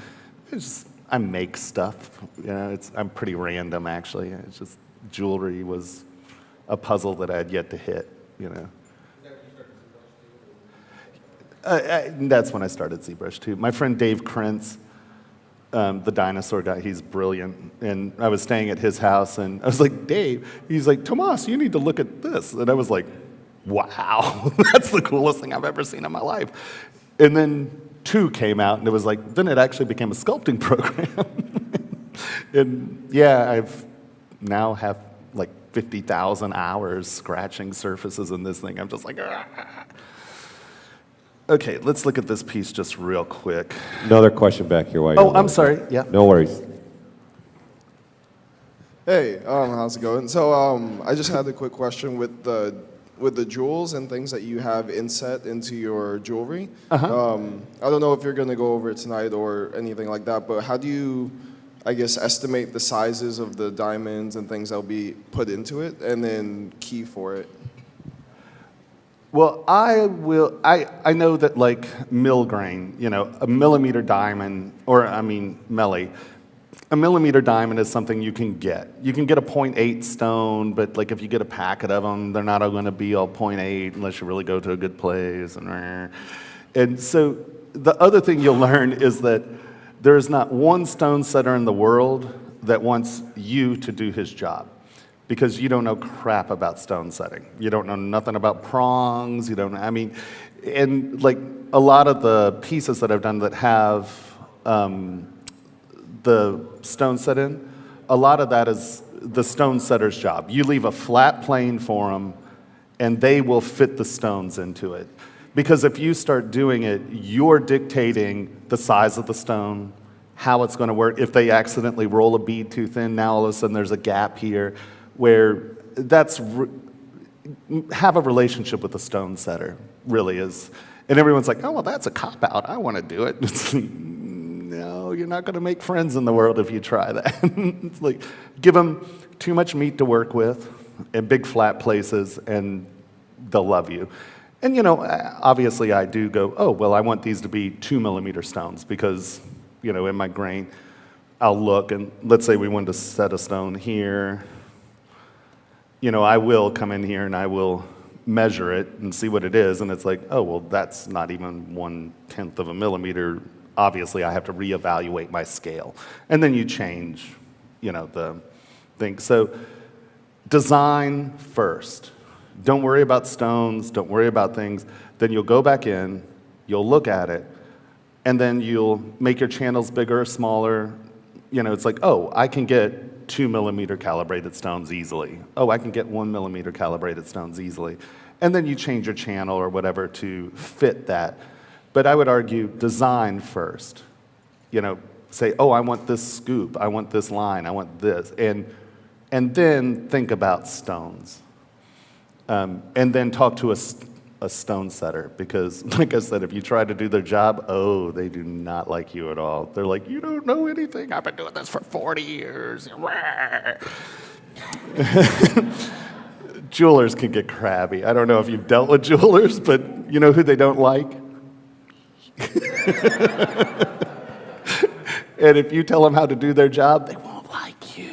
I make stuff. You know, I'm pretty random, actually. It's just jewelry was a puzzle that I had yet to hit, you know. That's when I started ZBrush too. My friend Dave Krentz, the dinosaur guy, he's brilliant. And I was staying at his house, and I was like, Dave, he's like, Tomas, you need to look at this. And I was like, wow, that's the coolest thing I've ever seen in my life. And then 2 came out, and it was like, then it actually became a sculpting program. And yeah, I've now have like 50,000 hours scratching surfaces in this thing. I'm just like, ah. Okay, let's look at this piece just real quick. Another question back here while you're I'm sorry, yeah. No worries. Hey, how's it going? So I just had a quick question with the jewels and things that you have inset into your jewelry. I don't know if you're going to go over it tonight or anything like that, but how do you, I guess, estimate the sizes of the diamonds and things that will be put into it, and then key for it? Well, I know that like milligrain, a millimeter diamond, or I mean melee, a millimeter diamond is something you can get. You can get a 0.8 stone, but like if you get a packet of them, they're not all going to be all 0.8 unless you really go to a good place. And so the other thing you'll learn is that there is not one stone setter in the world that wants you to do his job, because you don't know crap about stone setting. You don't know nothing about prongs. You don't know, and like a lot of the pieces that I've done that have the stone set in, a lot of that is the stone setter's job. You leave a flat plane for them, and they will fit the stones into it. Because if you start doing it, you're dictating the size of the stone, how it's going to work. If they accidentally roll a bead too thin, now all of a sudden there's a gap here, where have a relationship with the stone setter, really is. And everyone's like, oh, well, that's a cop-out. I want to do it. It's like, no, you're not going to make friends in the world if you try that. It's like, give them too much meat to work with in big flat places, and they'll love you. And, obviously I do go, oh, well, I want these to be 2 millimeter stones because, in my grain, I'll look, and let's say we wanted to set a stone here. I will come in here and I will measure it and see what it is, and it's like, oh, well, that's not even 1/10 of a millimeter. Obviously, I have to reevaluate my scale. And then you change, the thing. So design first. Don't worry about stones, don't worry about things. Then you'll go back in, you'll look at it, and then you'll make your channels bigger or smaller. It's like, oh, I can get 2 millimeter calibrated stones easily. Oh, I can get 1 millimeter calibrated stones easily. And then you change your channel or whatever to fit that. But I would argue design first. Say, oh, I want this scoop, I want this line, I want this. And then think about stones. And then talk to a stone setter, because like I said, if you try to do their job, oh, they do not like you at all. They're like, you don't know anything. I've been doing this for 40 years. Jewelers can get crabby. I don't know if you've dealt with jewelers, but you know who they don't like? And if you tell them how to do their job, they won't like you.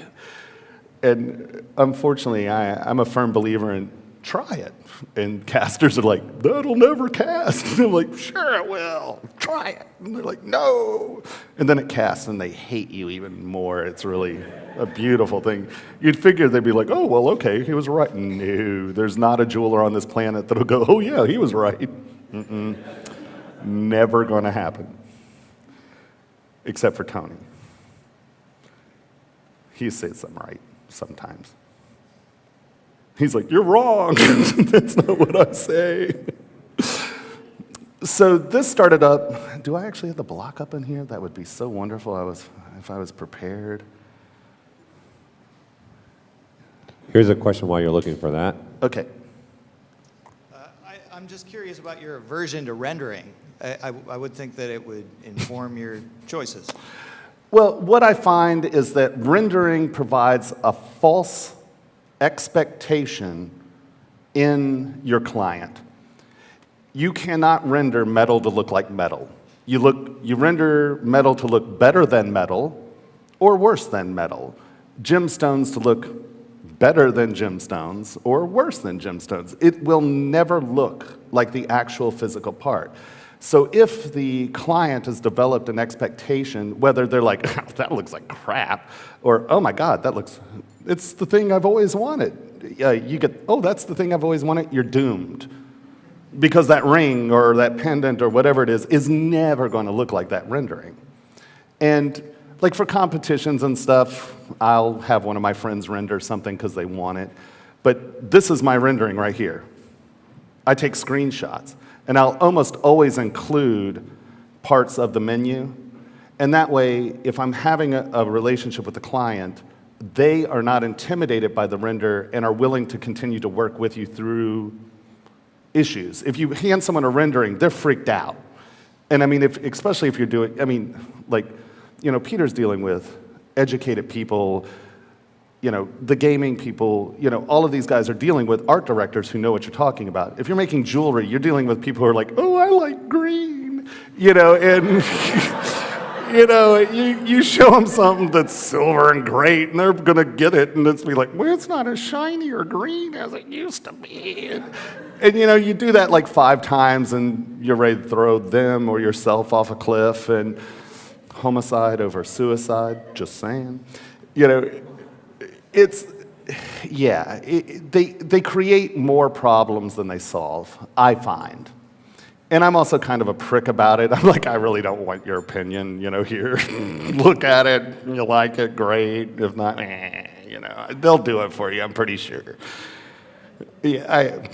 And unfortunately, I'm a firm believer in try it. And casters are like, that'll never cast. And I'm like, sure it will. Try it. And they're like, no. And then it casts, and they hate you even more. It's really a beautiful thing. You'd figure they'd be like, oh, well, okay, he was right. No, there's not a jeweler on this planet that'll go, oh, yeah, he was right. Never going to happen. Except for Tony. He says I'm right sometimes. He's like, you're wrong. That's not what I say. So this started up. Do I actually have the block up in here? That would be so wonderful if I was prepared. Here's a question while you're looking for that. Okay. I'm just curious about your aversion to rendering. I would think that it would inform your choices. Well, what I find is that rendering provides a false expectation in your client. You cannot render metal to look like metal. You render metal to look better than metal or worse than metal. Gemstones to look better than gemstones or worse than gemstones. It will never look like the actual physical part. So if the client has developed an expectation, whether they're like, oh, that looks like crap, or, oh my God, it's the thing I've always wanted. You get, oh, that's the thing I've always wanted, you're doomed. Because that ring or that pendant or whatever it is never going to look like that rendering. And like for competitions and stuff, I'll have one of my friends render something because they want it. But this is my rendering right here. I take screenshots. And I'll almost always include parts of the menu. And that way, if I'm having a relationship with the client, they are not intimidated by the render and are willing to continue to work with you through issues. If you hand someone a rendering, they're freaked out. And I mean, especially if you're doing, I mean, like, you know, Peter's dealing with educated people, you know, the gaming people, you know, all of these guys are dealing with art directors who know what you're talking about. If you're making jewelry, you're dealing with people who are like, oh, I like green, you know, and, you know, you show them something that's silver and great, and they're going to get it, and it's be like, well, it's not as shiny or green as it used to be. And you know, you do that like 5 times, and you're ready to throw them or yourself off a cliff, and homicide over suicide, just saying. You know, it's, yeah, they create more problems than they solve, I find. And I'm also kind of a prick about it. I'm like, I really don't want your opinion, you know, here. Look at it, you like it, great. If not, you know, they'll do it for you, I'm pretty sure. Yeah,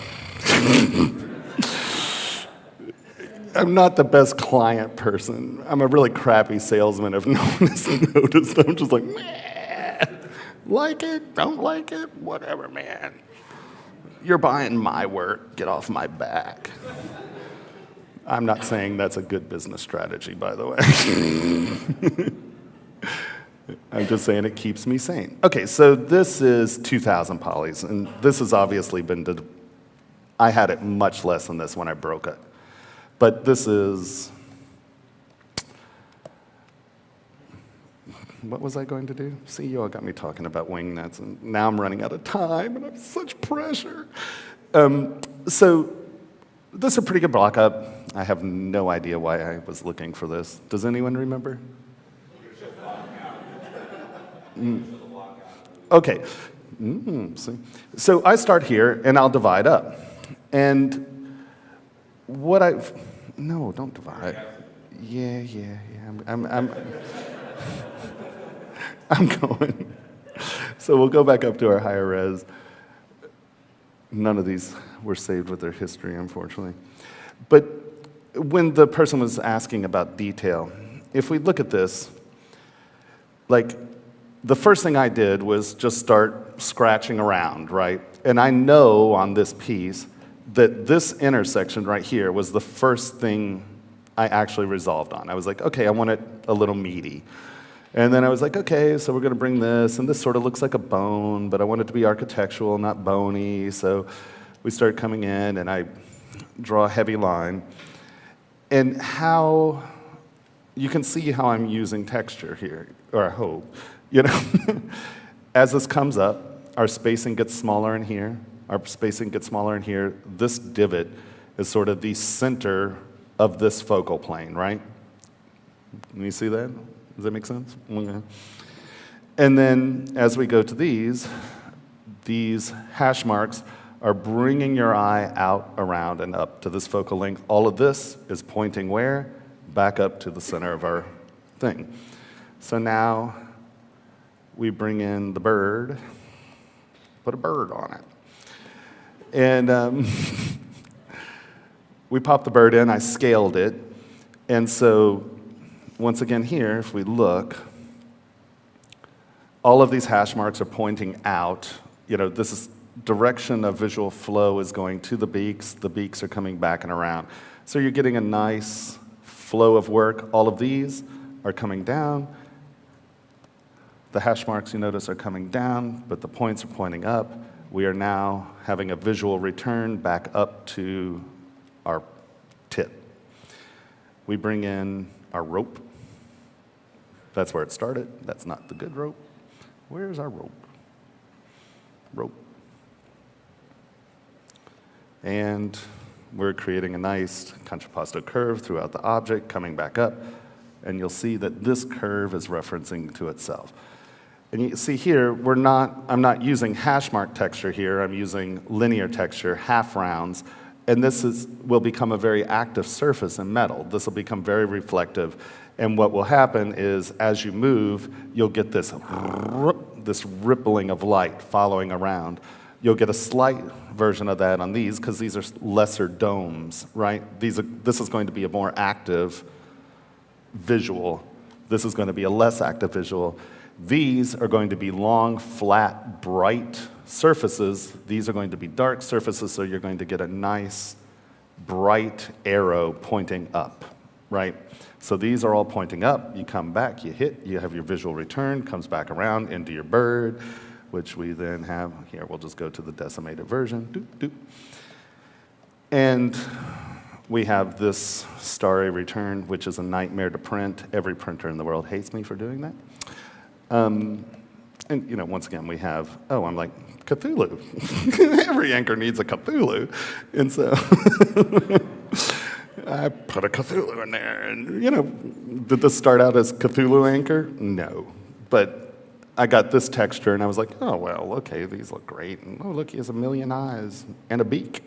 I'm not the best client person. I'm a really crappy salesman if no one has noticed. I'm just like, meh. Like it, don't like it, whatever, man. You're buying my work, get off my back. I'm not saying that's a good business strategy, by the way. I'm just saying it keeps me sane. Okay, so this is 2,000 polys, and this has obviously been, I had it much less than this when I broke it. But this is, what was I going to do? See, you all got me talking about wing nuts, and now I'm running out of time, and I have such pressure. So this is a pretty good block-up. I have no idea why I was looking for this. Does anyone remember? Okay. See. So I start here, and I'll divide up. And what no, don't divide. Yeah. I'm going. So we'll go back up to our higher res. None of these were saved with their history, unfortunately. But when the person was asking about detail, if we look at this, like, the first thing I did was just start scratching around, right? And I know on this piece that this intersection right here was the first thing I actually resolved on. I was like, okay, I want it a little meaty. And then I was like, okay, so we're going to bring this, and this sort of looks like a bone, but I want it to be architectural, not bony. So we started coming in, and I draw a heavy line. And how, you can see how I'm using texture here, or I hope. You know, as this comes up, our spacing gets smaller in here, our spacing gets smaller in here. This divot is sort of the center of this focal plane, right? Can you see that? Does that make sense? Okay. And then as we go to these hash marks are bringing your eye out, around, and up to this focal length. All of this is pointing where? Back up to the center of our thing. So now we bring in the bird, put a bird on it. And we popped the bird in, I scaled it. And so once again here, if we look, all of these hash marks are pointing out. You know, this is direction of visual flow is going to the beaks are coming back and around. So you're getting a nice flow of work. All of these are coming down. The hash marks, you notice, are coming down, but the points are pointing up. We are now having a visual return back up to our tip. We bring in our rope. That's where it started. That's not the good rope. Where's our rope? Rope. And we're creating a nice contrapposto curve throughout the object, coming back up, and you'll see that this curve is referencing to itself. And you see here, I'm not using hash mark texture here, I'm using linear texture, half rounds, and this will become a very active surface in metal. This will become very reflective, and what will happen is, as you move, you'll get this rippling of light following around. You'll get a slight version of that on these, because these are lesser domes, right? This is going to be a more active visual. This is going to be a less active visual. These are going to be long, flat, bright surfaces. These are going to be dark surfaces, so you're going to get a nice, bright arrow pointing up, right? So these are all pointing up. You come back, you hit, you have your visual return, comes back around into your bird, which we then have, here, we'll just go to the decimated version, doop, doop. And we have this starry return, which is a nightmare to print. Every printer in the world hates me for doing that. And once again, we have, I'm like, Cthulhu. Every anchor needs a Cthulhu. And so I put a Cthulhu in there. And, did this start out as Cthulhu anchor? No. But I got this texture, and I was like, oh, well, okay, these look great. And, oh, look, he has a million eyes and a beak.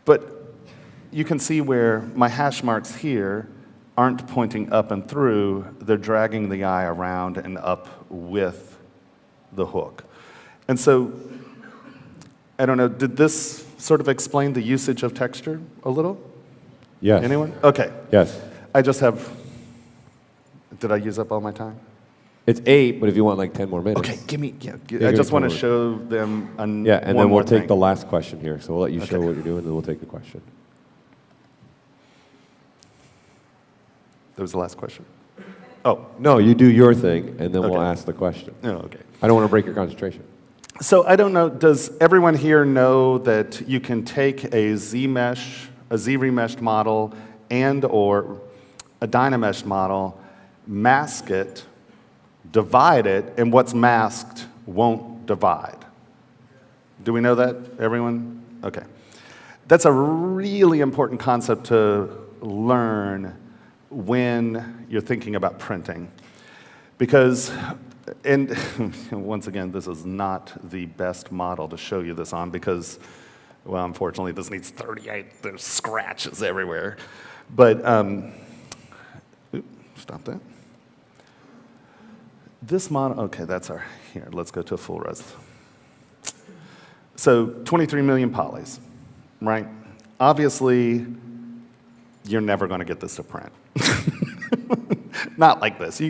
But you can see where my hash marks here aren't pointing up and through, they're dragging the eye around and up with the hook. And so, I don't know, did this sort of explain the usage of texture a little? Yes. Anyone? Okay. Yes. I just have, did I use up all my time? It's 8, but if you want like 10 more minutes. Okay, I just want to show them and then we'll take the last question here. So we'll let you show what you're doing, and then we'll take the question. That was the last question? Oh. No, you do your thing, and then we'll ask the question. Oh, okay. I don't want to break your concentration. So I don't know, does everyone here know that you can take a Z-remeshed model and or a Dynameshed model, mask it, divide it, and what's masked won't divide? Do we know that, everyone? Okay. That's a really important concept to learn when you're thinking about printing. Because, and once again, this is not the best model to show you this on because, well, unfortunately, this needs 38. There's scratches everywhere. But, stop that. This model, okay, that's our, here, let's go to a full res. So 23 million polys, right? Obviously, you're never going to get this to print. Not like this.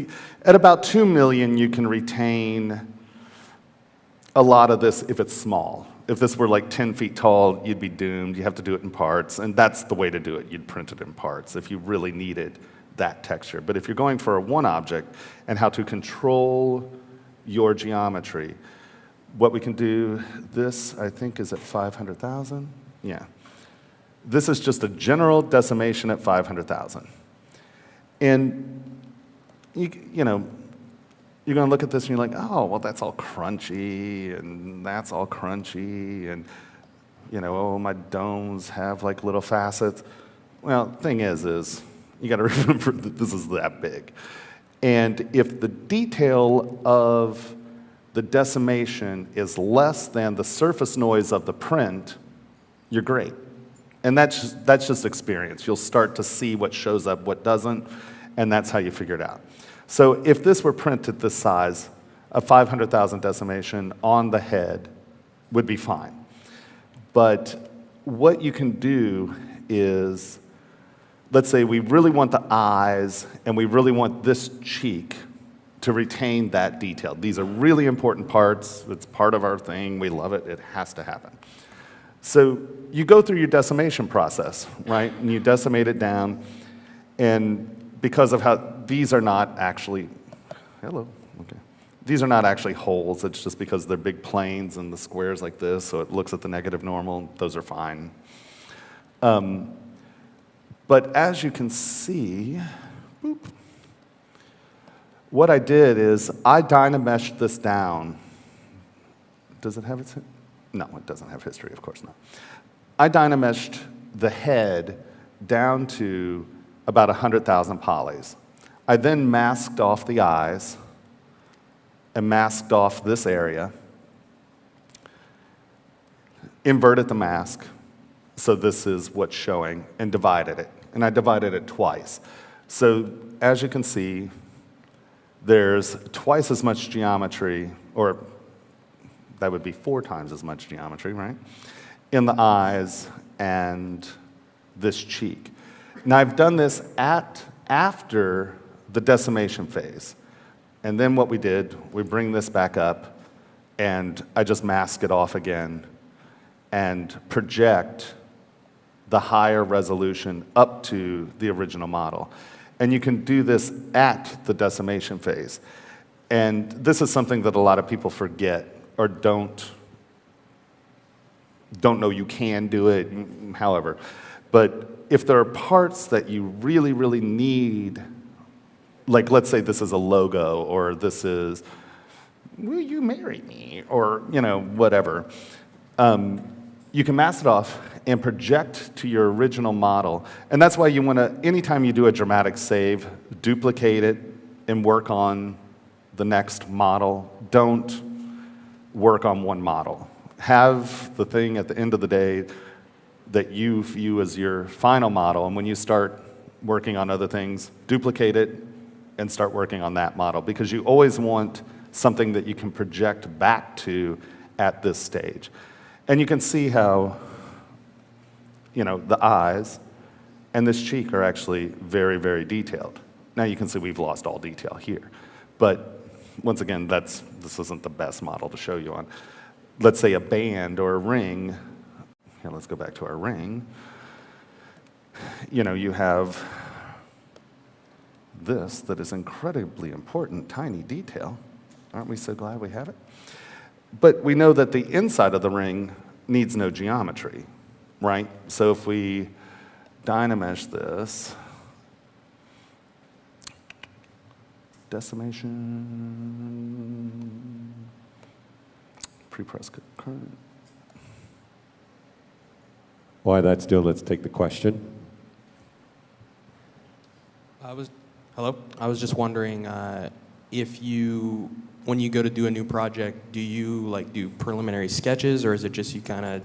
At about 2 million, you can retain a lot of this if it's small. If this were like 10 feet tall, you'd be doomed. You have to do it in parts, and that's the way to do it. You'd print it in parts if you really needed that texture. But if you're going for a one object and how to control your geometry, what we can do, this I think is at 500,000. Yeah. This is just a general decimation at 500,000. And you know, you're going to look at this and you're like, oh, well, that's all crunchy, and that's all crunchy, and you know, oh, my domes have like little facets. Well, thing is you got to remember that this is that big. And if the detail of the decimation is less than the surface noise of the print, you're great. And that's just experience. You'll start to see what shows up, what doesn't, and that's how you figure it out. So if this were printed this size, a 500,000 decimation on the head would be fine. But what you can do is, let's say we really want the eyes and we really want this cheek to retain that detail. These are really important parts. It's part of our thing. We love it. It has to happen. So you go through your decimation process, right? And you decimate it down. And because of how these are not actually, these are not actually holes. It's just because they're big planes and the squares like this, so it looks at the negative normal. Those are fine. But as you can see, what I did is I Dynameshed this down. Does it have its? No, it doesn't have history, of course not. I dynameshed the head down to about 100,000 polys. I then masked off the eyes and masked off this area, inverted the mask, so this is what's showing, and divided it. And I divided it twice. So as you can see, there's twice as much geometry, or that would be 4 times as much geometry, right? In the eyes and this cheek. Now I've done this after the decimation phase. And then what we did, we bring this back up, and I just mask it off again and project the higher resolution up to the original model. And you can do this at the decimation phase. And this is something that a lot of people forget or don't know you can do it, however. But if there are parts that you really, really need, like let's say this is a logo, or this is, will you marry me, or whatever, you can mask it off and project to your original model. And that's why you want to, anytime you do a dramatic save, duplicate it and work on the next model. Don't work on one model. Have the thing at the end of the day that you view as your final model, and when you start working on other things, duplicate it and start working on that model, because you always want something that you can project back to at this stage. And you can see how, the eyes and this cheek are actually very, very detailed. Now you can see we've lost all detail here. But once again, this isn't the best model to show you on. Let's say a band or a ring. Here, let's go back to our ring. You have this that is incredibly important, tiny detail. Aren't we so glad we have it? But we know that the inside of the ring needs no geometry, right? So if we dynamesh this, decimation, pre-press current. While that's still, let's take the question. Hello? I was just wondering if you, when you go to do a new project, do you do preliminary sketches, or is it just you kind of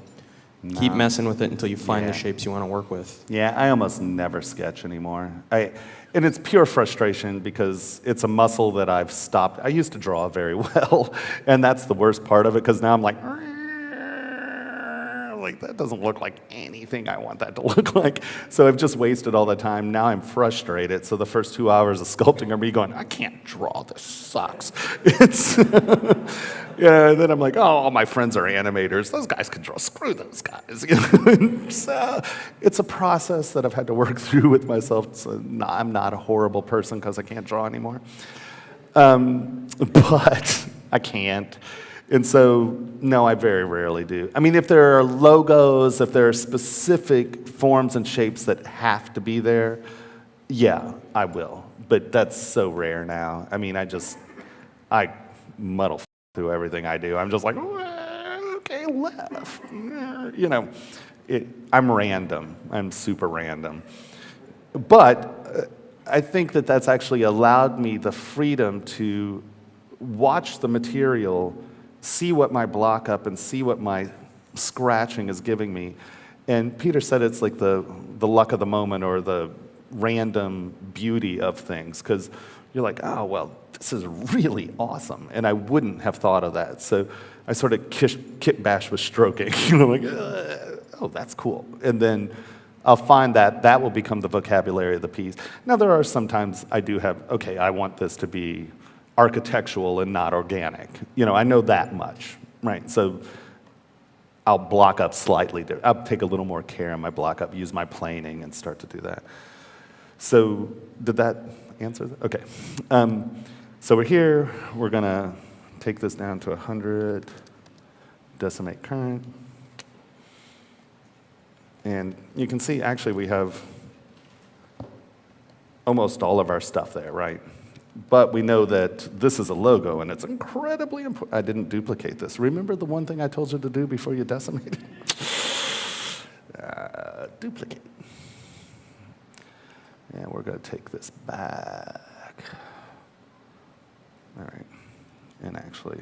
keep messing with it until you find the shapes you want to work with? Yeah, I almost never sketch anymore. And it's pure frustration because it's a muscle that I've stopped. I used to draw very well, and that's the worst part of it, because now I'm like, that doesn't look like anything I want that to look like. So I've just wasted all the time. Now I'm frustrated. So the first 2 hours of sculpting are me going, I can't draw, this sucks. It's and then I'm like, oh, all my friends are animators. Those guys can draw, screw those guys. So it's a process that I've had to work through with myself. So I'm not a horrible person because I can't draw anymore. But I can't. And so, no, I very rarely do. I mean, if there are logos, if there are specific forms and shapes that have to be there, yeah, I will. But that's so rare now. I mean, I muddle through everything I do. I'm just like, okay, left. I'm random. I'm super random. But I think that that's actually allowed me the freedom to watch the material, see what my block up and see what my scratching is giving me. And Peter said it's like the luck of the moment, or the random beauty of things, because you're like, oh, well, this is really awesome. And I wouldn't have thought of that. So I sort of kit bash with stroking. Like, oh, that's cool. And then I'll find that will become the vocabulary of the piece. Now, there are sometimes I do have, okay, I want this to be architectural and not organic. I know that much, right? So I'll block up slightly. I'll take a little more care in my block up, use my planing, and start to do that. So did that answer that? Okay. So we're here. We're going to take this down to 100, decimate current. And you can see, actually, we have almost all of our stuff there, right? But we know that this is a logo, and it's incredibly important. I didn't duplicate this. Remember the one thing I told you to do before you decimated? Duplicate. And we're going to take this back. All right. And actually,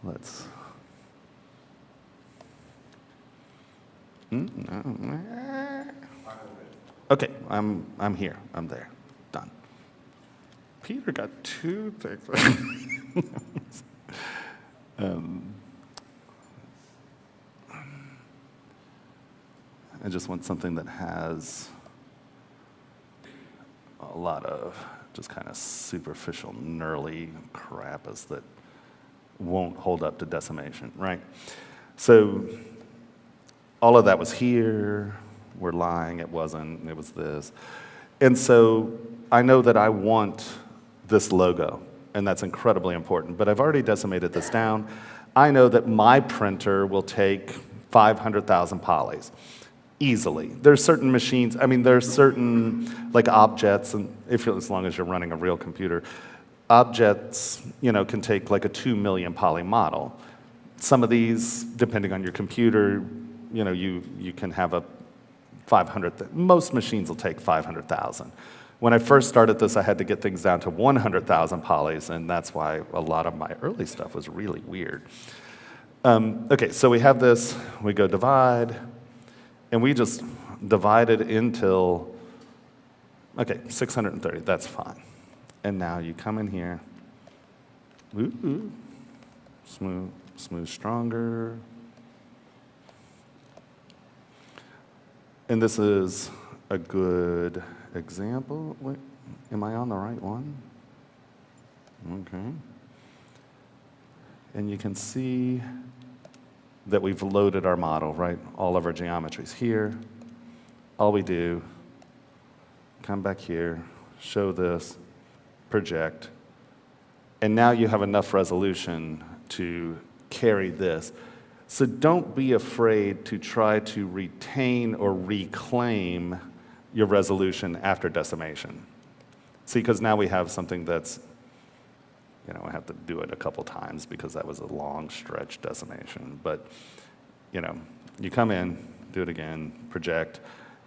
let's... Okay, I'm here. I'm there. Done. Peter got two things. I just want something that has a lot of just kind of superficial, gnarly crap that won't hold up to decimation, right? So all of that was here. We're lying, it wasn't, it was this. And so I know that I want this logo, and that's incredibly important, but I've already decimated this down. I know that my printer will take 500,000 polys easily. There's certain machines, I mean, there's certain like objects, and as long as you're running a real computer, objects, can take like a 2 million poly model. Some of these, depending on your computer, you can have a 500, most machines will take 500,000. When I first started this, I had to get things down to 100,000 polys, and that's why a lot of my early stuff was really weird. Okay, so we have this, we go divide, and we just divide it until, okay, 630, that's fine. And now you come in here, ooh, smooth stronger. And this is a good example. Wait, am I on the right one? Okay. And you can see that we've loaded our model, right? All of our geometries here. All we do, come back here, show this, project, and now you have enough resolution to carry this. So don't be afraid to try to retain or reclaim your resolution after decimation. See, because now we have something that's, I have to do it a couple times because that was a long stretch decimation. But, you come in, do it again, project,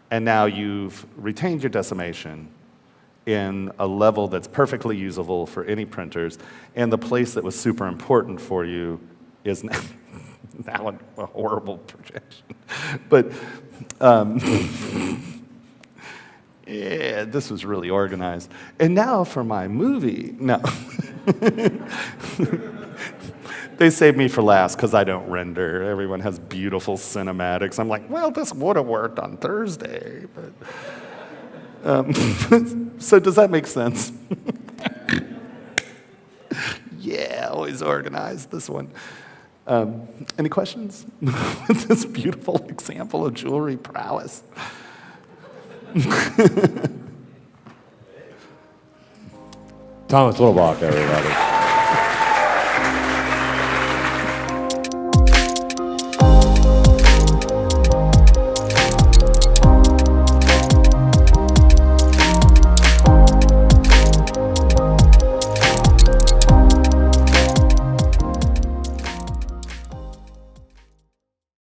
and now you've retained your decimation in a level that's perfectly usable for any printers, and the place that was super important for you is now, now a horrible projection. But yeah, this was really organized. And now for my movie, no. They saved me for last because I don't render. Everyone has beautiful cinematics. I'm like, well, this would have worked on Thursday, but so does that make sense? Yeah, always organized, this one. Any questions with this beautiful example of jewelry prowess? Thomas Littlebach, everybody.